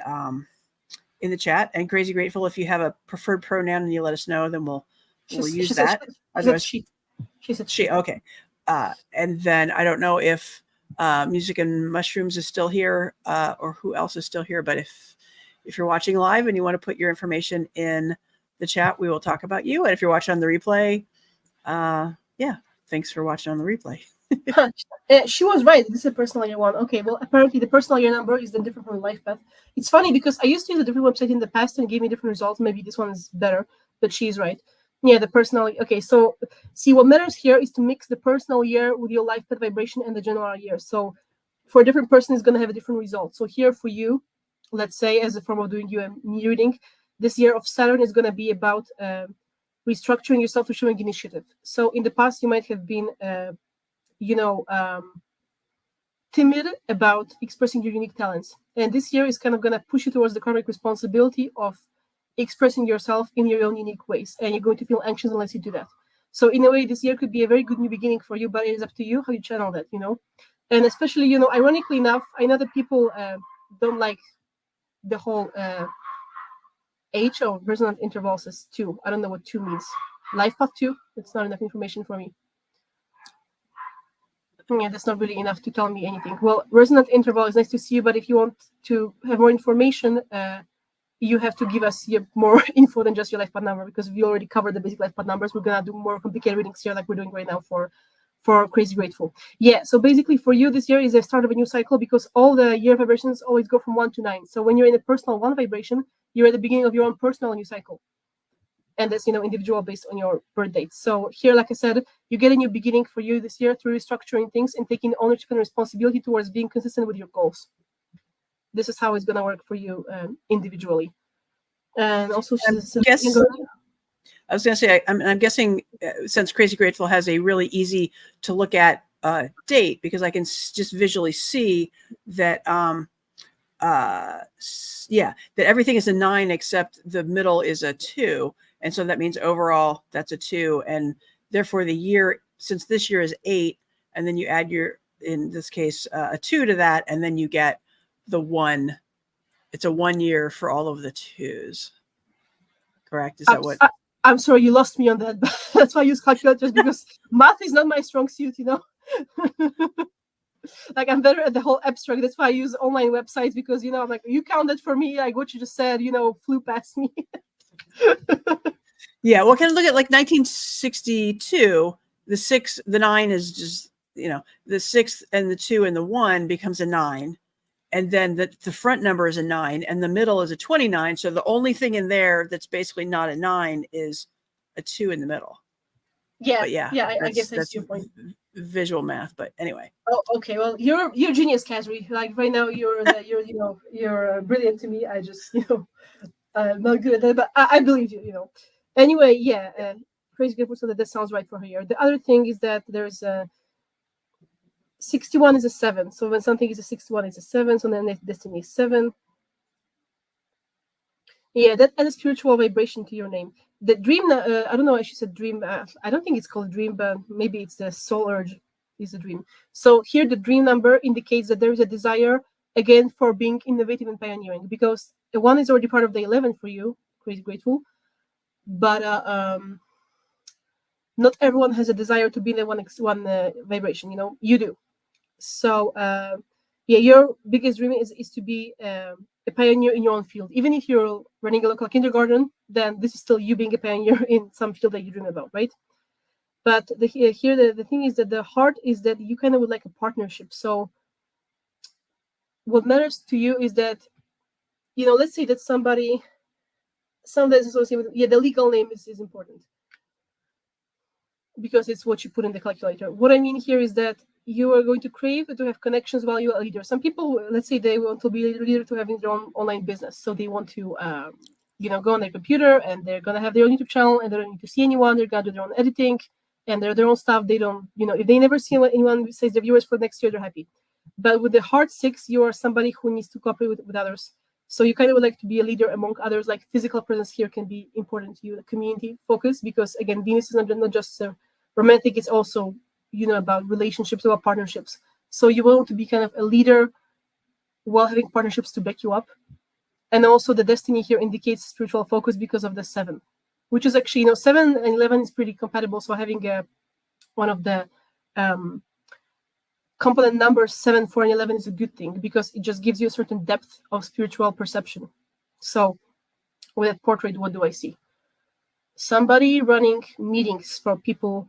[SPEAKER 1] chat, and Crazy Grateful, if you have a preferred pronoun and you let us know, then we'll use that.
[SPEAKER 2] She said she.
[SPEAKER 1] Okay. And then I don't know if Music and Mushrooms is still here, or who else is still here, but if you're watching live and you want to put your information in the chat, we will talk about you. And if you're watching on the replay, thanks for watching on the replay.
[SPEAKER 2] She was right. This is a personal year one. Okay, well, apparently the personal year number is then different from the life path. It's funny because I used to use a different website in the past and it gave me different results. Maybe this one is better, but she's right. Yeah, the personal. Okay, so see, what matters here is to mix the personal year with your life path vibration and the general year. So for a different person, it's going to have a different result. So here for you, let's say as a form of doing you a reading, this year of Saturn is going to be about restructuring yourself to showing initiative. So in the past, you might have been timid about expressing your unique talents. And this year is kind of going to push you towards the karmic responsibility of expressing yourself in your own unique ways. And you're going to feel anxious unless you do that. So in a way, this year could be a very good new beginning for you, but it is up to you how you channel that, And especially, ironically enough, I know that people don't like the whole H or resonant intervals as 2. I don't know what 2 means. Life path 2? It's not enough information for me. Yeah, that's not really enough to tell me anything. Well, resonant interval is nice to see you, but if you want to have more information, you have to give us more info than just your life path number, because we already covered the basic life path numbers. We're gonna do more complicated readings here, like we're doing right now for Crazy Grateful. Yeah, so basically for you, this year is the start of a new cycle, because all the year vibrations always go from 1 to 9. So when you're in a personal 1 vibration, you're at the beginning of your own personal new cycle. And that's, individual based on your birth date. So here, like I said, you get a new beginning for you this year through restructuring things and taking ownership and responsibility towards being consistent with your goals. This is how it's going to work for you individually. And also,
[SPEAKER 1] I was going to say, I'm guessing since Crazy Grateful has a really easy to look at date, because I can just visually see that, that everything is a 9 except the middle is a 2. And so that means overall that's a 2. And therefore the year, since this year is 8, and then you add in this case, a 2 to that, and then you get the 1. It's a 1 year for all of the 2s. Correct? Is that what?
[SPEAKER 2] I'm sorry, you lost me on that. That's why I use calculators, because math is not my strong suit, Like, I'm better at the whole abstract. That's why I use online websites, because, I'm like, you counted for me, like what you just said, flew past me.
[SPEAKER 1] Yeah, well, kind of look at like 1962, the 9 is just, the 6 and the 2 and the 1 becomes a 9. And then the front number is a 9 and the middle is a 29. So the only thing in there that's basically not a 9 is a 2 in the middle.
[SPEAKER 2] Yeah.
[SPEAKER 1] But yeah,
[SPEAKER 2] I guess that's your point.
[SPEAKER 1] Visual math, but anyway.
[SPEAKER 2] Oh, okay. Well, you're genius, Kazri. Like right now, you're brilliant to me. I just, I'm not good at that, but I believe you. Anyway, yeah. Crazy Grateful, so that sounds right for her here. The other thing is that there's a 61 is a 7. So when something is a 61, it's a 7. So then destiny is 7. Yeah, that adds a spiritual vibration to your name. The dream, I don't know why she said dream. I don't think it's called dream, but maybe it's the soul urge is a dream. So here the dream number indicates that there is a desire, again, for being innovative and pioneering, because the 1 is already part of the 11 for you, Crazy Grateful. But not everyone has a desire to be in the one vibration, you do. So your biggest dream is to be a pioneer in your own field. Even if you're running a local kindergarten, then this is still you being a pioneer in some field that you dream about, right? But the thing is that the heart is that you kind of would like a partnership. So what matters to you is that, let's say that somebody is associated with, the legal name is important because it's what you put in the calculator. What I mean here is that you are going to crave to have connections while you're a leader. Some people, let's say they want to be a leader to having their own online business. So they want to, go on their computer and they're going to have their own YouTube channel and they don't need to see anyone. They're going to do their own editing and they're their own stuff. They don't, if they never see anyone says their viewers for next year, they're happy. But with the heart 6, you are somebody who needs to cooperate with others. So you kind of would like to be a leader among others. Like physical presence here can be important to you, the community focus, because again, Venus is not just romantic, it's also, about relationships, about partnerships. So you want to be kind of a leader while having partnerships to back you up. And also the destiny here indicates spiritual focus because of the 7, which is actually, 7 and 11 is pretty compatible. So having one of the component numbers 7, 4, and 11 is a good thing because it just gives you a certain depth of spiritual perception. So with that portrait, what do I see? Somebody running meetings for people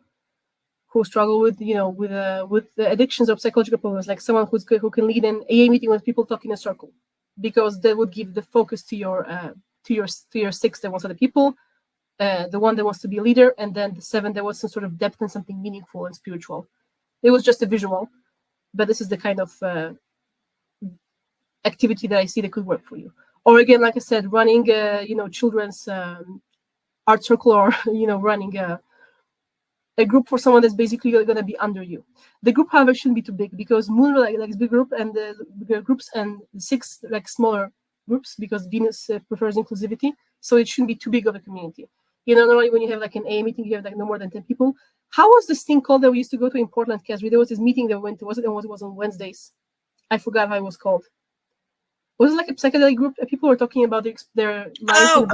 [SPEAKER 2] who struggle with, with the addictions or psychological problems, like someone who can lead an AA meeting with people talking in a circle, because that would give the focus to your 6 that wants other people, the 1 that wants to be a leader, and then the 7 that wants some sort of depth and something meaningful and spiritual. It was just a visual, but this is the kind of activity that I see that could work for you. Or again, like I said, running, children's art circle, or running a group for someone that's basically going to be under you. The group, however, shouldn't be too big because Moon likes big group and the bigger groups, and 6 like smaller groups because Venus prefers inclusivity. So it shouldn't be too big of a community. Normally when you have like an A meeting, you have like no more than 10 people. How was this thing called that we used to go to in Portland, Casri? There was this meeting that we went to. Was it was on Wednesdays? I forgot how it was called. Was it like a psychedelic group? People were talking about their lives.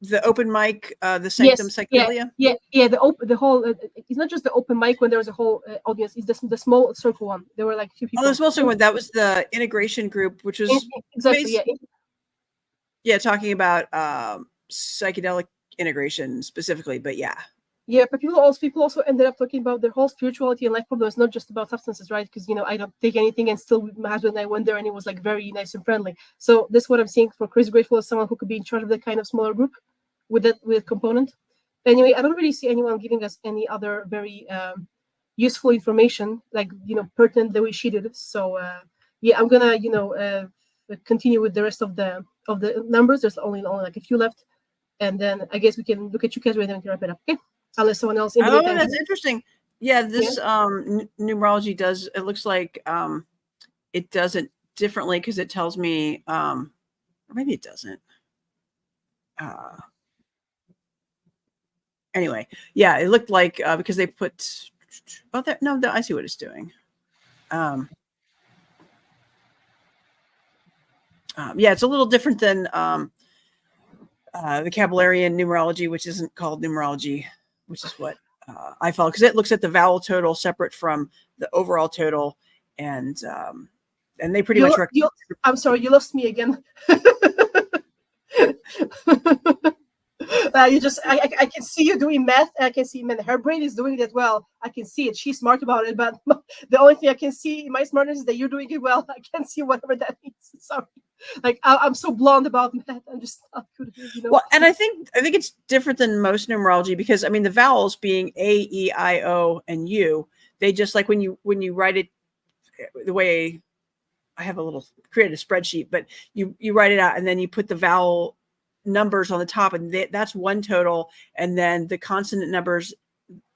[SPEAKER 1] The open mic, the Sanctum Psychedelia.
[SPEAKER 2] Yeah. The whole. It's not just the open mic when there was a whole audience. It's the small circle one. There were like a few people.
[SPEAKER 1] Oh, the small circle one. That was the integration group, which was
[SPEAKER 2] exactly
[SPEAKER 1] talking about psychedelic integration specifically. But yeah.
[SPEAKER 2] Yeah, but people also ended up talking about their whole spirituality and life problems, not just about substances, right? Because I don't take anything, and still my husband and I went there, and it was like very nice and friendly. So this is what I'm seeing for Chris. Grateful as someone who could be in charge of that kind of smaller group with that component. Anyway, I don't really see anyone giving us any other very useful information, like pertinent the way she did. So I'm gonna continue with the rest of the numbers. There's only like a few left, and then I guess we can look at you guys and then we can wrap it up. Okay. Unless someone else.
[SPEAKER 1] That's interesting. Yeah, this numerology does. It looks like it does it differently because it tells me, or maybe it doesn't. Anyway, yeah, it looked like because they put. Oh, I see what it's doing. Yeah, it's a little different than the Kabbalion numerology, which isn't called numerology, which is what I follow, because it looks at the vowel total separate from the overall total, and they pretty much.
[SPEAKER 2] I'm sorry, you lost me again. I can see you doing math. I can see, man, her brain is doing that well. I can see it. She's smart about it, but the only thing I can see in my smartness is that you're doing it well. I can't see whatever that means. Sorry. Like I'm so blonde about math. I'm just not good.
[SPEAKER 1] Well, and I think it's different than most numerology because the vowels being A, E, I, O, and U, they just like when you write it the way I have created a spreadsheet, but you write it out and then you put the vowel numbers on the top, and that's one total, and then the consonant numbers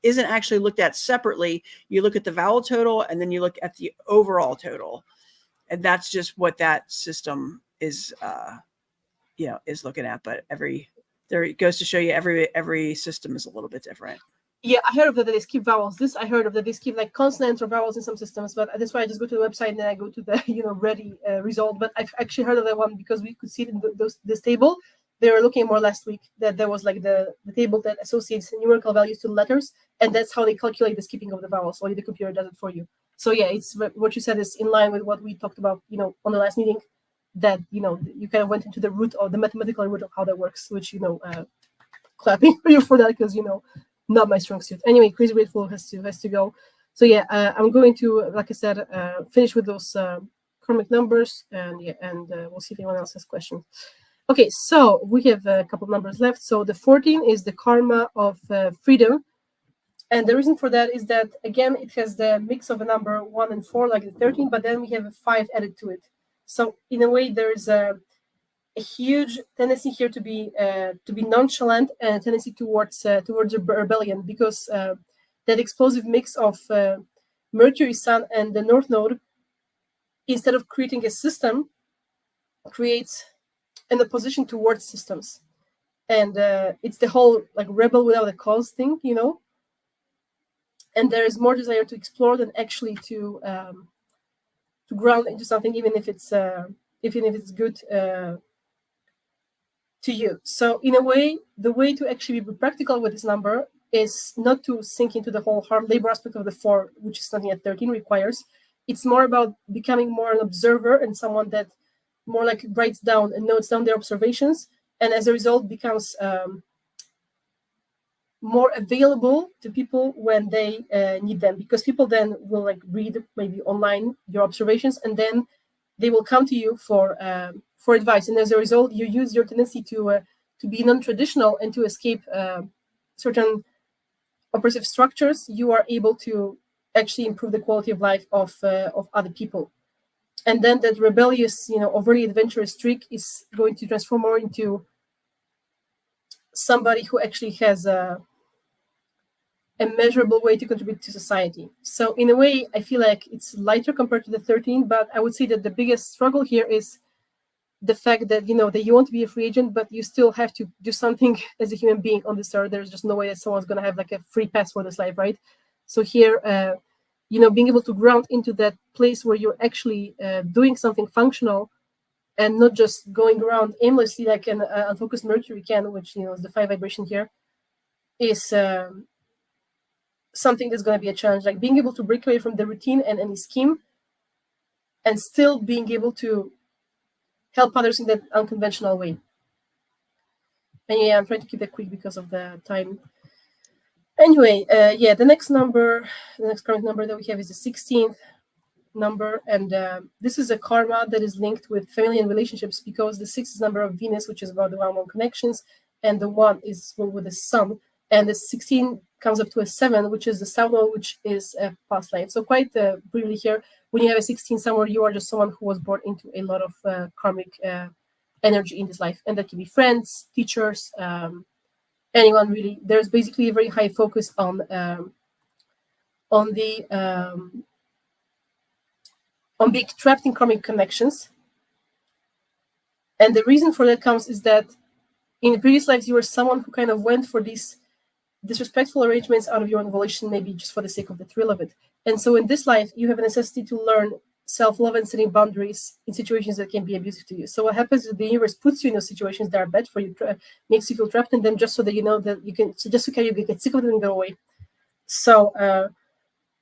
[SPEAKER 1] isn't actually looked at separately. You look at the vowel total and then you look at the overall total, and that's just what that system is is looking at. But there it goes to show you every system is a little bit different.
[SPEAKER 2] Yeah, I heard of that they skip vowels. This I heard of that they skip like consonants or vowels in some systems, but that's why I just go to the website and then I go to the ready result. But I've actually heard of that one because we could see it in this table. They were looking more last week that there was like the table that associates numerical values to letters, and that's how they calculate the skipping of the vowels. Only the computer does it for you. So yeah, it's what you said is in line with what we talked about, on the last meeting, that you kind of went into the root or the mathematical root of how that works, which clapping for you for that, because not my strong suit. Anyway, Crazy Grateful has to go. So yeah, I'm going to, like I said, finish with those karmic numbers, and we'll see if anyone else has questions. Okay, so we have a couple of numbers left. So the 14 is the karma of freedom. And the reason for that is that, again, it has the mix of a number 1 and 4, like the 13, but then we have a 5 added to it. So in a way, there's a huge tendency here to be nonchalant, and a tendency towards rebellion, because that explosive mix of Mercury, Sun, and the North Node, instead of creating a system, creates an opposition towards systems. And it's the whole like rebel without a cause thing, and there is more desire to explore than actually to ground into something, even if it's good to you. So in a way, the way to actually be practical with this number is not to sink into the whole hard labor aspect of the 4, which is something that 13 requires. It's more about becoming more an observer and someone that more like writes down and notes down their observations, and as a result becomes more available to people when they need them, because people then will like read maybe online your observations, and then they will come to you for advice, and as a result you use your tendency to be non-traditional and to escape certain oppressive structures. You are able to actually improve the quality of life of other people, and then that rebellious, overly adventurous streak is going to transform more into somebody who actually has a measurable way to contribute to society. So in a way, I feel like it's lighter compared to the 13, but I would say that the biggest struggle here is the fact that, that you want to be a free agent, but you still have to do something as a human being on this earth. There's just no way that someone's going to have like a free pass for this life, right? So here, being able to ground into that place where you're actually doing something functional and not just going around aimlessly like an unfocused Mercury can, which, is the 5 vibration here, is something that's going to be a challenge, like being able to break away from the routine and any scheme and still being able to help others in that unconventional way. And yeah, I'm trying to keep that quick because of the time. Anyway, the next current number that we have is the 16th number, and this is a karma that is linked with family and relationships, because the 6 is number of Venus, which is about the one-on-one connections, and the 1 is with the Sun, and the 16 comes up to a 7, which is the South Node, which is a past life. So quite briefly here, when you have a 16 somewhere, you are just someone who was born into a lot of karmic energy in this life, and that can be friends, teachers, anyone really. There's basically a very high focus on being trapped in karmic connections, and the reason for that comes is that in the previous lives you were someone who kind of went for these disrespectful arrangements out of your own volition, maybe just for the sake of the thrill of it. And so in this life, you have a necessity to learn self-love and setting boundaries in situations that can be abusive to you. So what happens is the universe puts you in those situations that are bad for you, makes you feel trapped in them, just so that you know that you can, so just so you get sick of them and go away. So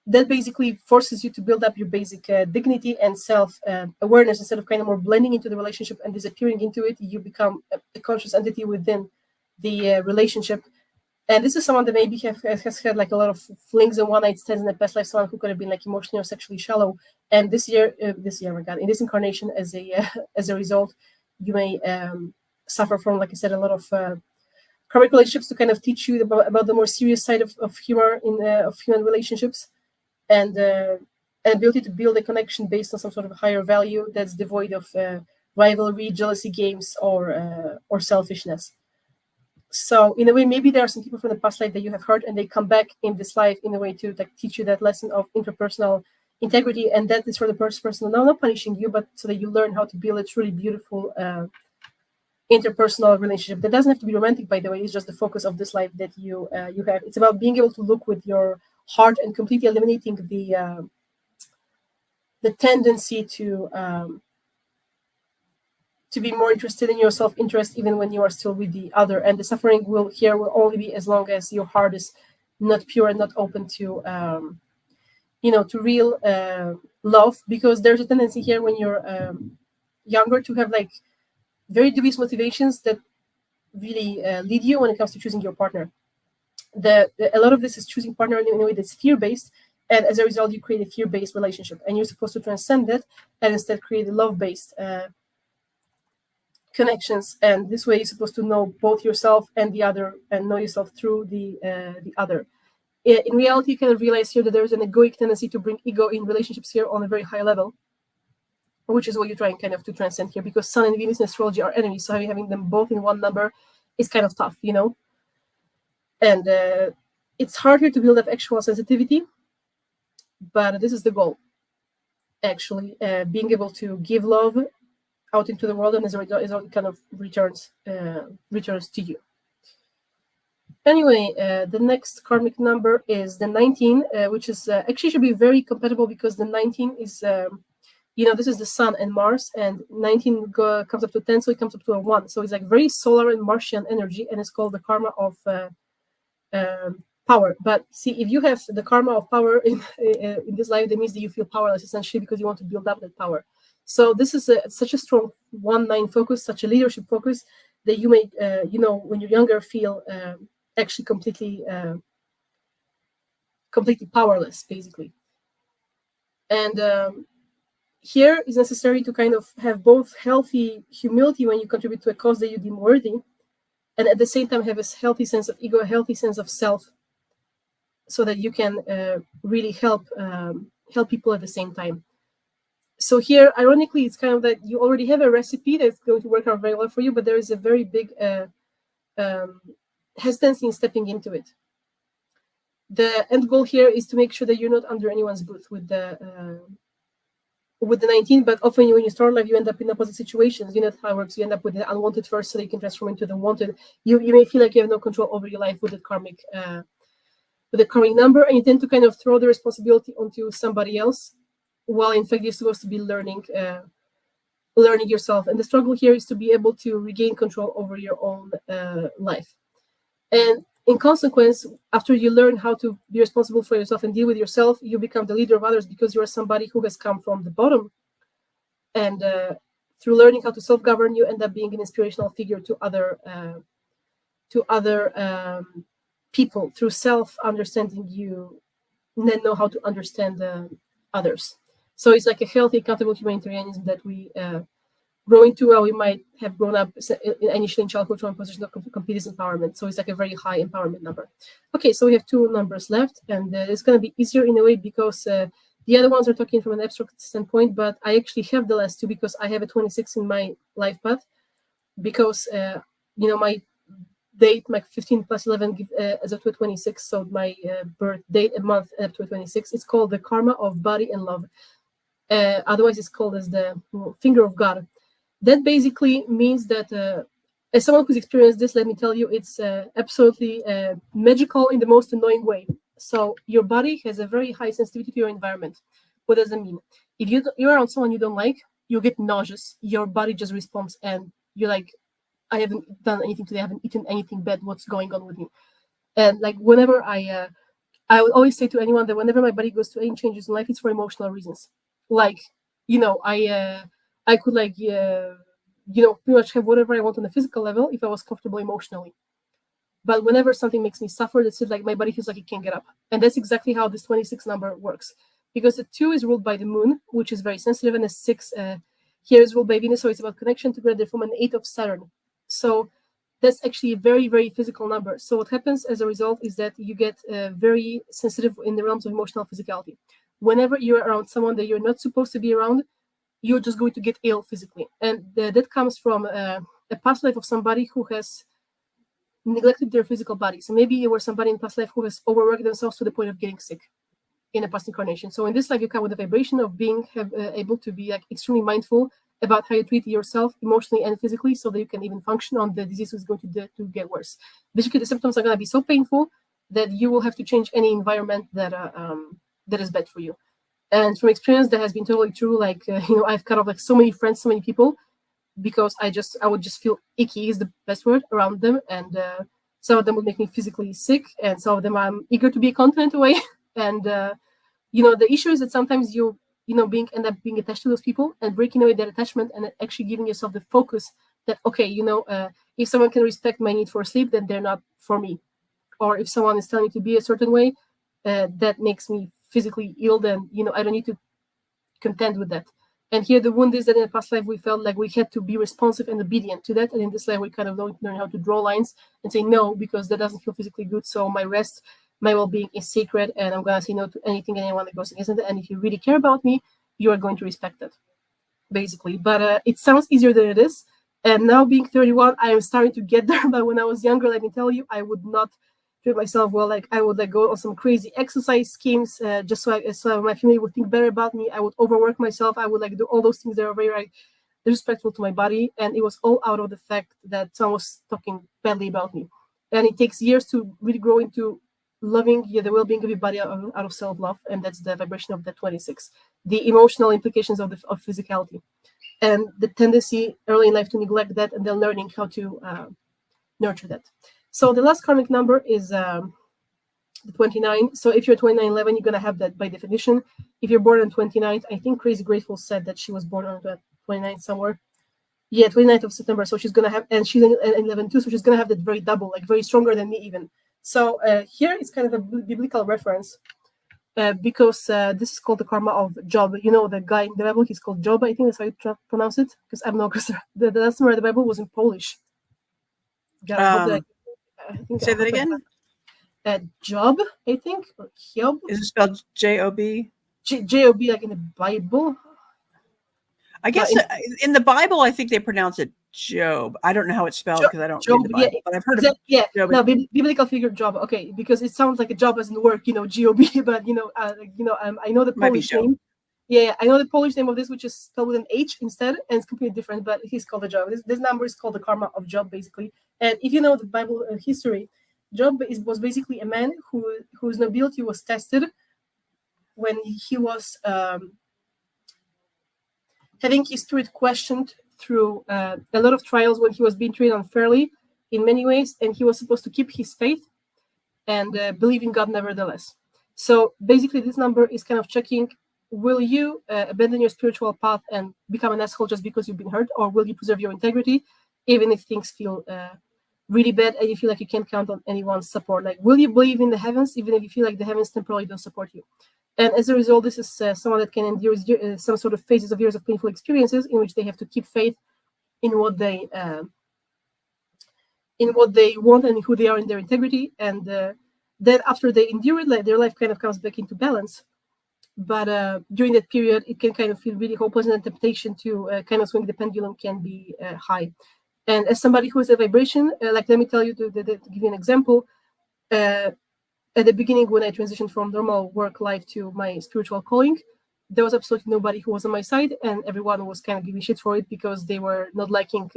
[SPEAKER 2] that basically forces you to build up your basic dignity and self-awareness. Instead of kind of more blending into the relationship and disappearing into it, you become a conscious entity within the relationship. And this is someone that maybe has had like a lot of flings and one-night stands in the past life, someone who could have been like emotionally or sexually shallow. And this year, oh my God, in this incarnation, as a result, you may suffer from, like I said, a lot of karmic relationships to kind of teach you about the more serious side of humor of human relationships, and an ability to build a connection based on some sort of higher value that's devoid of rivalry, jealousy games, or selfishness. So in a way, maybe there are some people from the past life that you have hurt, and they come back in this life in a way to like teach you that lesson of interpersonal integrity, and that is for the first person, not punishing you, but so that you learn how to build a truly beautiful interpersonal relationship. That doesn't have to be romantic, by the way. It's just the focus of this life that you have. It's about being able to look with your heart and completely eliminating the tendency to be more interested in your self-interest, even when you are still with the other. And the suffering will only be as long as your heart is not pure and not open to, to real love. Because there's a tendency here when you're younger to have like very dubious motivations that really lead you when it comes to choosing your partner. A lot of this is choosing partner in a way that's fear-based, and as a result, you create a fear-based relationship, and you're supposed to transcend that and instead create a love-based connections. And this way, you're supposed to know both yourself and the other, and know yourself through the other. In reality, you kind of realize here that there's an egoic tendency to bring ego in relationships here on a very high level, which is what you're trying kind of to transcend here, because Sun and Venus in astrology are enemies, so having them both in one number is kind of tough, And it's harder to build up actual sensitivity, but this is the goal, actually, being able to give love out into the world, and as a result, it kind of returns to you. Anyway, the next karmic number is the 19, which is actually should be very compatible, because the 19 is, this is the Sun and Mars, and 19 comes up to 10, so it comes up to a 1. So it's like very solar and Martian energy, and it's called the karma of power. But see, if you have the karma of power in this life, that means that you feel powerless, essentially, because you want to build up that power. So this is such a strong 1-9 focus, such a leadership focus, that you may, when you're younger, feel actually completely powerless, basically. And here is necessary to kind of have both healthy humility when you contribute to a cause that you deem worthy, and at the same time have a healthy sense of ego, a healthy sense of self, so that you can really help people at the same time. So here, ironically, it's kind of that you already have a recipe that's going to work out very well for you, but there is a very big hesitancy in stepping into it. The end goal here is to make sure that you're not under anyone's breath with the 19, but often when you start life, you end up in opposite situations. You know how it works. You end up with the unwanted first, so that you can transform into the wanted. You may feel like you have no control over your life with the karmic number, and you tend to kind of throw the responsibility onto somebody else, while in fact you're supposed to be learning yourself. And the struggle here is to be able to regain control over your own life. And in consequence, after you learn how to be responsible for yourself and deal with yourself, you become the leader of others, because you are somebody who has come from the bottom. And through learning how to self-govern, you end up being an inspirational figure to other people. Through self-understanding, you then know how to understand others. So it's like a healthy, accountable humanitarianism that we grow into, where we might have grown up initially in childhood from a position of complete disempowerment. So it's like a very high empowerment number. Okay, so we have 2 numbers left, and it's going to be easier in a way, because the other ones are talking from an abstract standpoint, but I actually have the last 2 because I have a 26 in my life path, because my date, my 15 plus 11 as up to 26, so my birth date a month up to 26. It's called the karma of body and love. Otherwise, it's called as the finger of God. That basically means that, as someone who's experienced this, let me tell you, it's absolutely magical in the most annoying way. So your body has a very high sensitivity to your environment. What does that mean? If you're around someone you don't like, you get nauseous. Your body just responds, and you're like, I haven't done anything today. I haven't eaten anything bad. What's going on with me? And like whenever I would always say to anyone that whenever my body goes through any changes in life, it's for emotional reasons. Like, I could pretty much have whatever I want on the physical level if I was comfortable emotionally. But whenever something makes me suffer, that's it, like my body feels like it can't get up. And that's exactly how this 26 number works. Because the 2 is ruled by the moon, which is very sensitive, and the 6 here is ruled by Venus, so it's about connection together from an 8 of Saturn. So that's actually a very, very physical number. So what happens as a result is that you get very sensitive in the realms of emotional physicality. Whenever you're around someone that you're not supposed to be around, you're just going to get ill physically. And that comes from a past life of somebody who has neglected their physical body. So maybe you were somebody in past life who has overworked themselves to the point of getting sick in a past incarnation. So in this life, you come with the vibration of being able to be like extremely mindful about how you treat yourself emotionally and physically, so that you can even function on the disease is going to get worse. Basically, the symptoms are going to be so painful that you will have to change any environment that is bad for you. And from experience, that has been totally true. Like, I've cut off like so many friends, so many people, because I would just feel icky is the best word around them. And some of them would make me physically sick, and some of them I'm eager to be a continent away. And, the issue is that sometimes you end up being attached to those people and breaking away that attachment and actually giving yourself the focus that, okay, If someone can respect my need for sleep, then they're not for me. Or if someone is telling me to be a certain way, that makes me physically ill, then I don't need to contend with that. And here the wound is that in the past life we felt like we had to be responsive and obedient to that, and in this life we kind of don't learn how to draw lines and say no, because that doesn't feel physically good. So my rest, my well-being is sacred, and I'm gonna say no to anything and anyone that goes against it. And if you really care about me, you are going to respect that, basically. But it sounds easier than it is. And now being 31, I am starting to get there. But when I was younger, let me tell you, I would not treat myself well. Like I would go on some crazy exercise schemes just so my family would think better about me. I would overwork myself. I would do all those things that are very disrespectful to my body. And it was all out of the fact that someone was talking badly about me. And it takes years to really grow into loving the well-being of your body out of self-love. And that's the vibration of the 26. The emotional implications of physicality. And the tendency early in life to neglect that, and then learning how to nurture that. So the last karmic number is the 29. So if you're 2911, you're going to have that by definition. If you're born on 29th, I think Crazy Grateful said that she was born on the 29th somewhere. Yeah, 29th of September. So she's going to have, and she's in 11 too, so she's going to have that very double, very stronger than me even. So here is kind of a biblical reference. Because this is called the karma of Job. The guy in the Bible, he's called Job. I think that's how you pronounce it. Because I'm not, because the last time I read the Bible was in Polish.
[SPEAKER 1] Say that again.
[SPEAKER 2] Job, I think, or Job.
[SPEAKER 1] Is it spelled J-O-B?
[SPEAKER 2] J-O-B, like in the Bible.
[SPEAKER 1] I guess in the Bible, I think they pronounce it Job. I don't know how it's spelled because I don't read the Bible, but I've heard of
[SPEAKER 2] it.
[SPEAKER 1] Job.
[SPEAKER 2] No, biblical figure Job. Okay, because it sounds like a job doesn't work, G-O-B, but I know the Polish name. Yeah, I know the Polish name of this, which is spelled with an H instead, and it's completely different, but he's called a Job. This number is called the karma of Job, basically. And if you know the Bible history, Job was basically a man whose nobility was tested when he was having his spirit questioned through a lot of trials, when he was being treated unfairly in many ways, and he was supposed to keep his faith and believe in God nevertheless. So basically this number is kind of checking, will you abandon your spiritual path and become an asshole just because you've been hurt, or will you preserve your integrity even if things feel really bad and you feel like you can't count on anyone's support? Like, will you believe in the heavens even if you feel like the heavens temporarily don't support you? And as a result, this is someone that can endure some sort of phases of years of painful experiences in which they have to keep faith in what they want and who they are in their integrity. And then after they endure it, their life kind of comes back into balance. But during that period, it can kind of feel really hopeless, and the temptation to kind of swing the pendulum can be high. And as somebody who is a vibration, let me tell you, to give you an example, at the beginning, when I transitioned from normal work life to my spiritual calling, there was absolutely nobody who was on my side, and everyone was kind of giving shit for it because they were not liking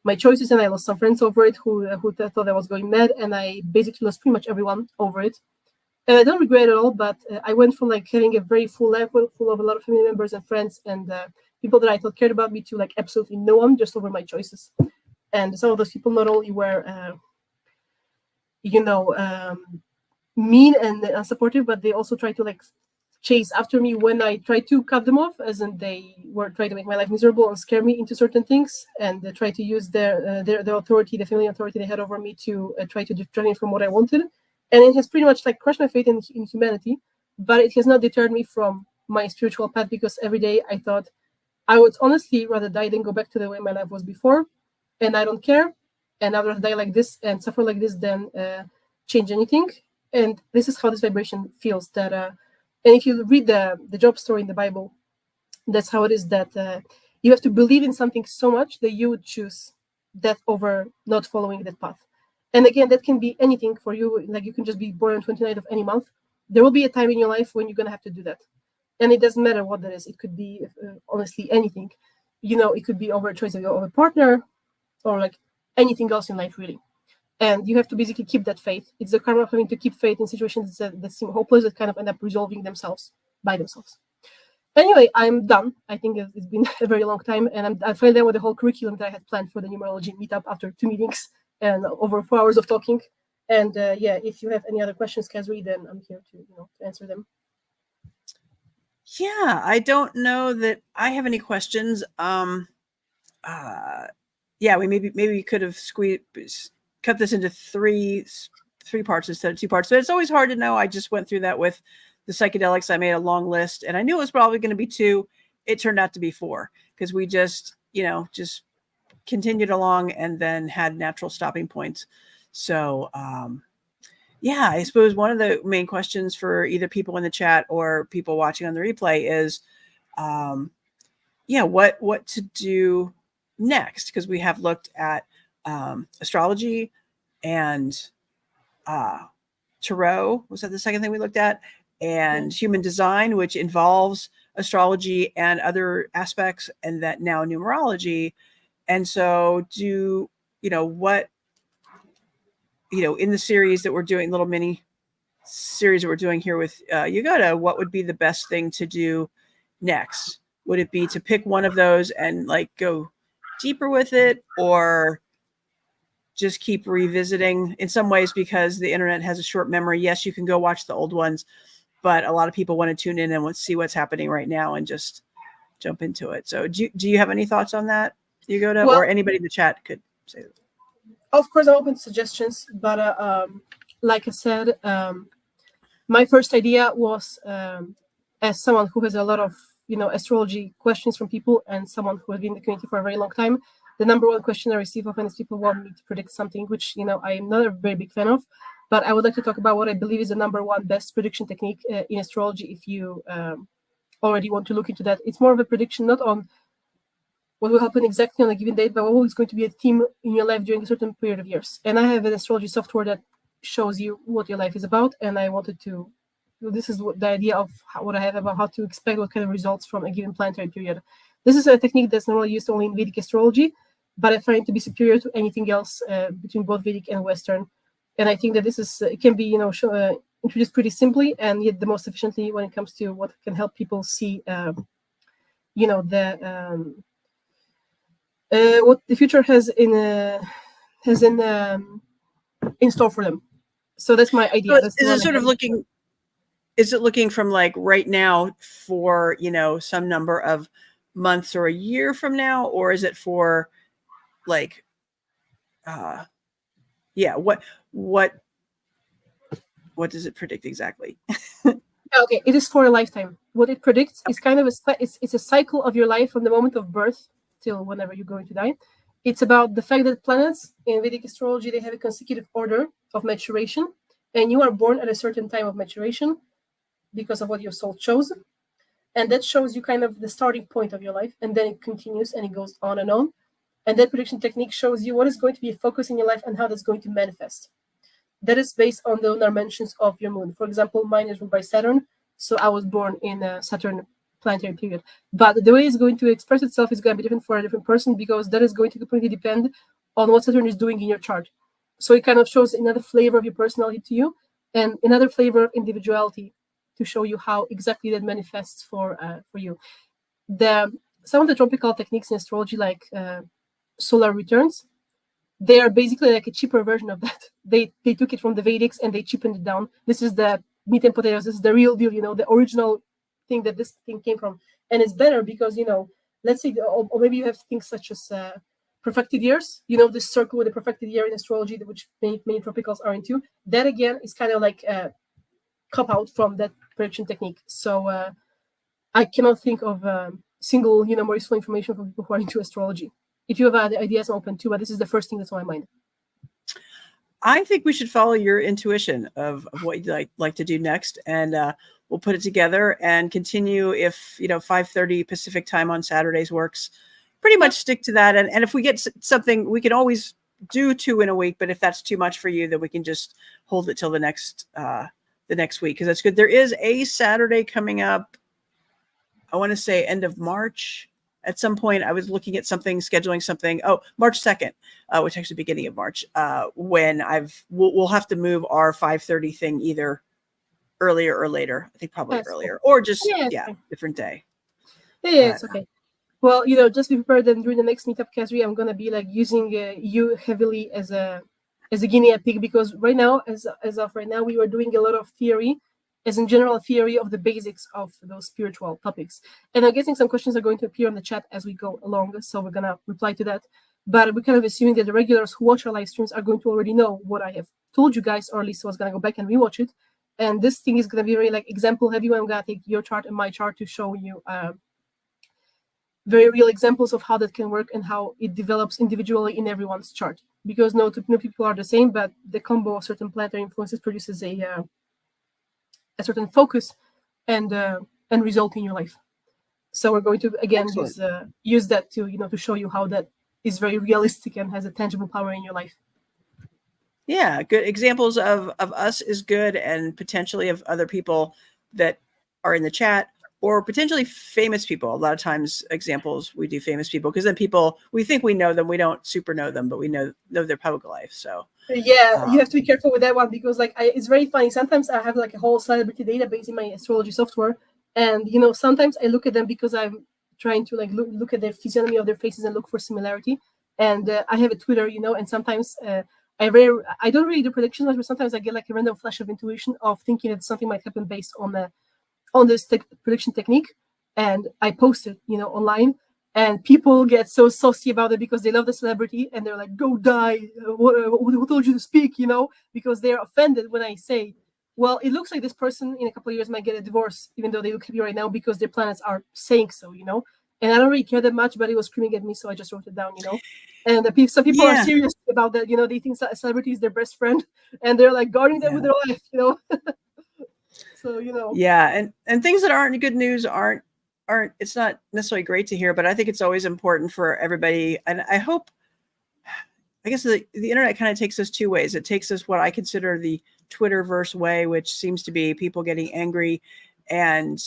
[SPEAKER 2] my choices, and I lost some friends over it who thought I was going mad, and I basically lost pretty much everyone over it. And I don't regret it at all, but I went from having a very full life full of a lot of family members and friends and people that I thought cared about me to absolutely no one, just over my choices. And some of those people not only were, mean and unsupportive, but they also tried to chase after me when I tried to cut them off, as in they were trying to make my life miserable and scare me into certain things, and they tried to use their authority, the family authority they had over me, to try to deter me from what I wanted. And it has pretty much crushed my faith in humanity, but it has not deterred me from my spiritual path, because every day I thought I would honestly rather die than go back to the way my life was before, and I don't care, and I'd rather die like this and suffer like this than change anything. And this is how this vibration feels. That and if you read the Job story in the Bible, that's how it is, that you have to believe in something so much that you would choose that over not following that path. And again, that can be anything for you. You can just be born on 29th of any month. There will be a time in your life when you're going to have to do that. And it doesn't matter what that is. It could be, honestly, anything. It could be over a choice of a partner, or anything else in life, really. And you have to basically keep that faith. It's the karma of having to keep faith in situations that seem hopeless, that kind of end up resolving themselves by themselves. Anyway, I'm done. I think it's been a very long time, and I'm finally done with the whole curriculum that I had planned for the numerology meetup after 2 meetings and over 4 hours of talking. And if you have any other questions, Kazri, then I'm here to answer them.
[SPEAKER 1] Yeah, I don't know that I have any questions. yeah, maybe we could have cut this into three parts instead of 2 parts. But it's always hard to know. I just went through that with the psychedelics. I made a long list, and I knew it was probably going to be 2. It turned out to be 4 because we just continued along and then had natural stopping points. So yeah, I suppose one of the main questions for either people in the chat or people watching on the replay is what to do next, because we have looked at astrology and tarot. Was that the second thing we looked at? And human design, which involves astrology and other aspects, and that now numerology. And so in the series that we're doing, little mini series that we're doing here with Yogoda, what would be the best thing to do next? Would it be to pick one of those and like go deeper with it, or just keep revisiting in some ways, because the internet has a short memory? Yes, you can go watch the old ones, but a lot of people want to tune in and want to see what's happening right now and just jump into it. So do you have any thoughts on that, Yogoda, or anybody in the chat could say that?
[SPEAKER 2] Of course, I'm open to suggestions, but like I said, my first idea was, as someone who has a lot of astrology questions from people, and someone who has been in the community for a very long time, the number one question I receive often is people want me to predict something, which I am not a very big fan of. But I would like to talk about what I believe is the number one best prediction technique in astrology. If you already want to look into that, it's more of a prediction, not on what will happen exactly on a given date, but what is going to be a theme in your life during a certain period of years. And I have an astrology software that shows you what your life is about. And I wanted to, this is what the idea of what I have about how to expect what kind of results from a given planetary period. This is a technique that's normally used only in Vedic astrology, but I find it to be superior to anything else between both Vedic and Western. And I think that this is, it can be, introduced pretty simply, and yet the most efficiently when it comes to what can help people see, what the future has in store for them. So that's my idea.
[SPEAKER 1] So is it sort of looking? Is it looking from like right now for some number of months or a year from now, or is it for like what does it predict exactly?
[SPEAKER 2] Okay, it is for a lifetime. What it predicts is kind of it's a cycle of your life from the moment of birth till whenever you're going to die. It's about the fact that planets in Vedic astrology, they have a consecutive order of maturation, and you are born at a certain time of maturation because of what your soul chose. And that shows you kind of the starting point of your life, and then it continues and it goes on. And that prediction technique shows you what is going to be a focus in your life and how that's going to manifest. That is based on the dimensions of your moon. For example, mine is ruled by Saturn, so I was born in a Saturn planetary period. But the way it's going to express itself is going to be different for a different person, because that is going to completely depend on what Saturn is doing in your chart. So it kind of shows another flavor of your personality to you, and another flavor of individuality to show you how exactly that manifests for you. Some of the tropical techniques in astrology, like solar returns, they are basically like a cheaper version of that. They took it from the Vedics and they cheapened it down. This is the meat and potatoes. This is the real deal, the original thing that this thing came from. And it's better because, let's say, or maybe you have things such as perfected years, this circle with the perfected year in astrology, which many tropicals are into. That, again, is kind of like a cop-out from that prediction technique. So I cannot think of single, more useful information for people who are into astrology. If you have other ideas, I'm open too, but this is the first thing that's on my mind.
[SPEAKER 1] I think we should follow your intuition of what you'd like to do next, and we'll put it together and continue. If 5:30 Pacific time on Saturdays works, pretty much stick to that. And if we get something, we can always do 2 in a week. But if that's too much for you, then we can just hold it till the next week, because that's good. There is a Saturday coming up. I want to say end of March. At some point, I was looking at scheduling something. Oh, March 2nd, which actually beginning of March, when we'll have to move our 5:30 thing either earlier or later. I think probably earlier, or just different day.
[SPEAKER 2] Yeah, it's okay. Well, just be prepared that during the next meetup, Kazri, I'm gonna be like using you heavily as a guinea pig, because right now, as of right now, we were doing a lot of theory, as in general theory of the basics of those spiritual topics. And I'm guessing some questions are going to appear on the chat as we go along, so we're going to reply to that. but we're kind of assuming that the regulars who watch our live streams are going to already know what I have told you guys, or at least I was going to go back and rewatch it. And this thing is going to be very like example heavy. I'm going to take your chart and my chart to show you very real examples of how that can work and how it develops individually in everyone's chart. Because no people are the same, but the combo of certain planetary influences produces a certain focus and result in your life. So we're going to again use that to to show you how that is very realistic and has a tangible power in your life.
[SPEAKER 1] Yeah, good examples of us is good, and potentially of other people that are in the chat, or potentially famous people. A lot of times examples we do famous people, because then people, we think we know them, we don't super know them, but we know their public life. So
[SPEAKER 2] yeah, you have to be careful with that one, because like it's very funny. Sometimes I have like a whole celebrity database in my astrology software, and sometimes I look at them because I'm trying to like look at their physiognomy of their faces and look for similarity. And I have a Twitter, and sometimes I don't really do predictions much, but sometimes I get like a random flash of intuition of thinking that something might happen based on this prediction technique, and I post it, online, and people get so saucy about it because they love the celebrity and they're like, "Go die! Who told you to speak?" Because they're offended when I say, "Well, it looks like this person in a couple of years might get a divorce, even though they look happy right now because their planets are saying so." And I don't really care that much, but it was screaming at me, so I just wrote it down. And some people are serious about that. They think a celebrity is their best friend, and they're like guarding them with their life. So
[SPEAKER 1] and things that aren't good news aren't it's not necessarily great to hear, but I think it's always important for everybody. And I guess the internet kind of takes us two ways. It takes us what I consider the Twitterverse way, which seems to be people getting angry and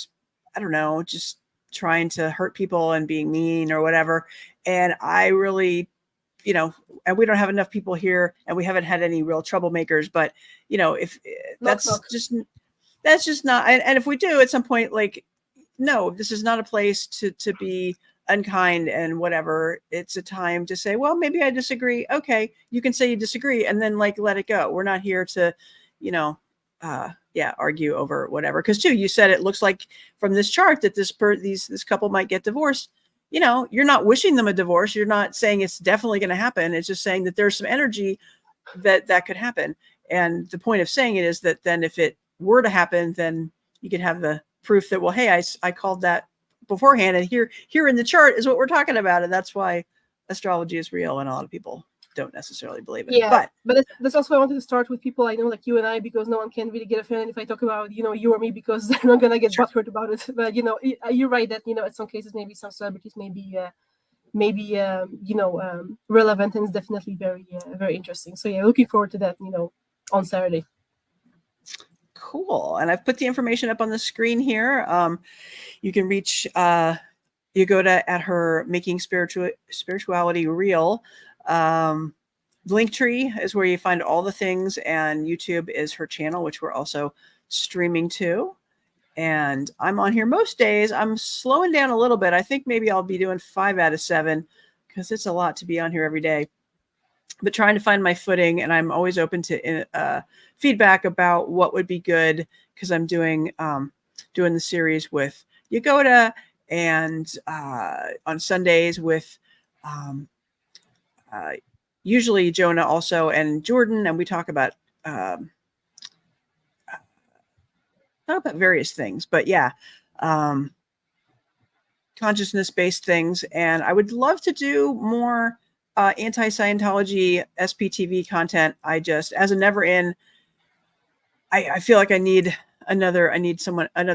[SPEAKER 1] I don't know, just trying to hurt people and being mean or whatever. And I really, and we don't have enough people here, and we haven't had any real troublemakers, but if that's just not, and if we do at some point, like, no, this is not a place to be unkind and whatever. It's a time to say, well, maybe I disagree. Okay, you can say you disagree, and then like let it go. We're not here to, argue over whatever. Because too, you said it looks like from this chart that this couple might get divorced. You're not wishing them a divorce. You're not saying it's definitely going to happen. It's just saying that there's some energy that could happen. And the point of saying it is that then if it were to happen, then you could have the proof that, well, hey, I called that beforehand, and here in the chart is what we're talking about. And that's why astrology is real, and a lot of people don't necessarily believe it.
[SPEAKER 2] Yeah, but that's also why I wanted to start with people I know, like you and I, because no one can really get offended if I talk about you or me, because they're not gonna get butthurt about it. But you're right that in some cases maybe some celebrities may be relevant, and it's definitely very very interesting. So yeah, looking forward to that on Saturday.
[SPEAKER 1] Cool. And I've put the information up on the screen here. You can reach Jagoda at her Making Spirituality Real. Linktree is where you find all the things, and YouTube is her channel, which we're also streaming to. And I'm on here most days. I'm slowing down a little bit. I think maybe I'll be doing 5 out of 7 because it's a lot to be on here every day. But trying to find my footing, and I'm always open to feedback about what would be good, because I'm doing the series with Jagoda, and on Sundays with usually Jonah also, and Jordan, and we talk about various things, but consciousness-based things. And I would love to do more anti-Scientology SPTV content. I just, as a never in, I feel like I need another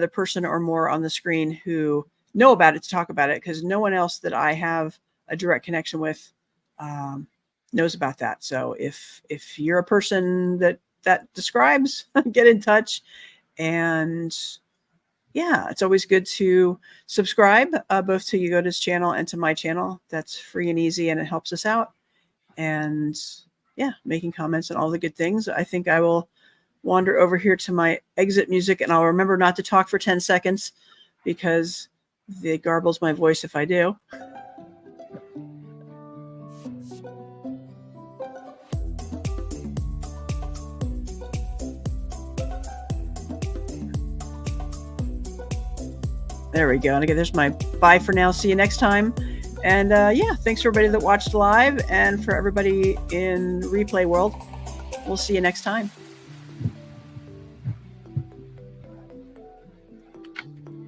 [SPEAKER 1] person or more on the screen who know about it to talk about it, because no one else that I have a direct connection with knows about that. So if you're a person that describes, get in touch. And yeah, it's always good to subscribe both to Jagoda's channel and to my channel. That's free and easy, and it helps us out. And yeah, making comments and all the good things. I think I will wander over here to my exit music, and I'll remember not to talk for 10 seconds because it garbles my voice if I do. There we go. And again, there's my bye for now. See you next time. And yeah, thanks for everybody that watched live, and for everybody in replay world. We'll see you next time.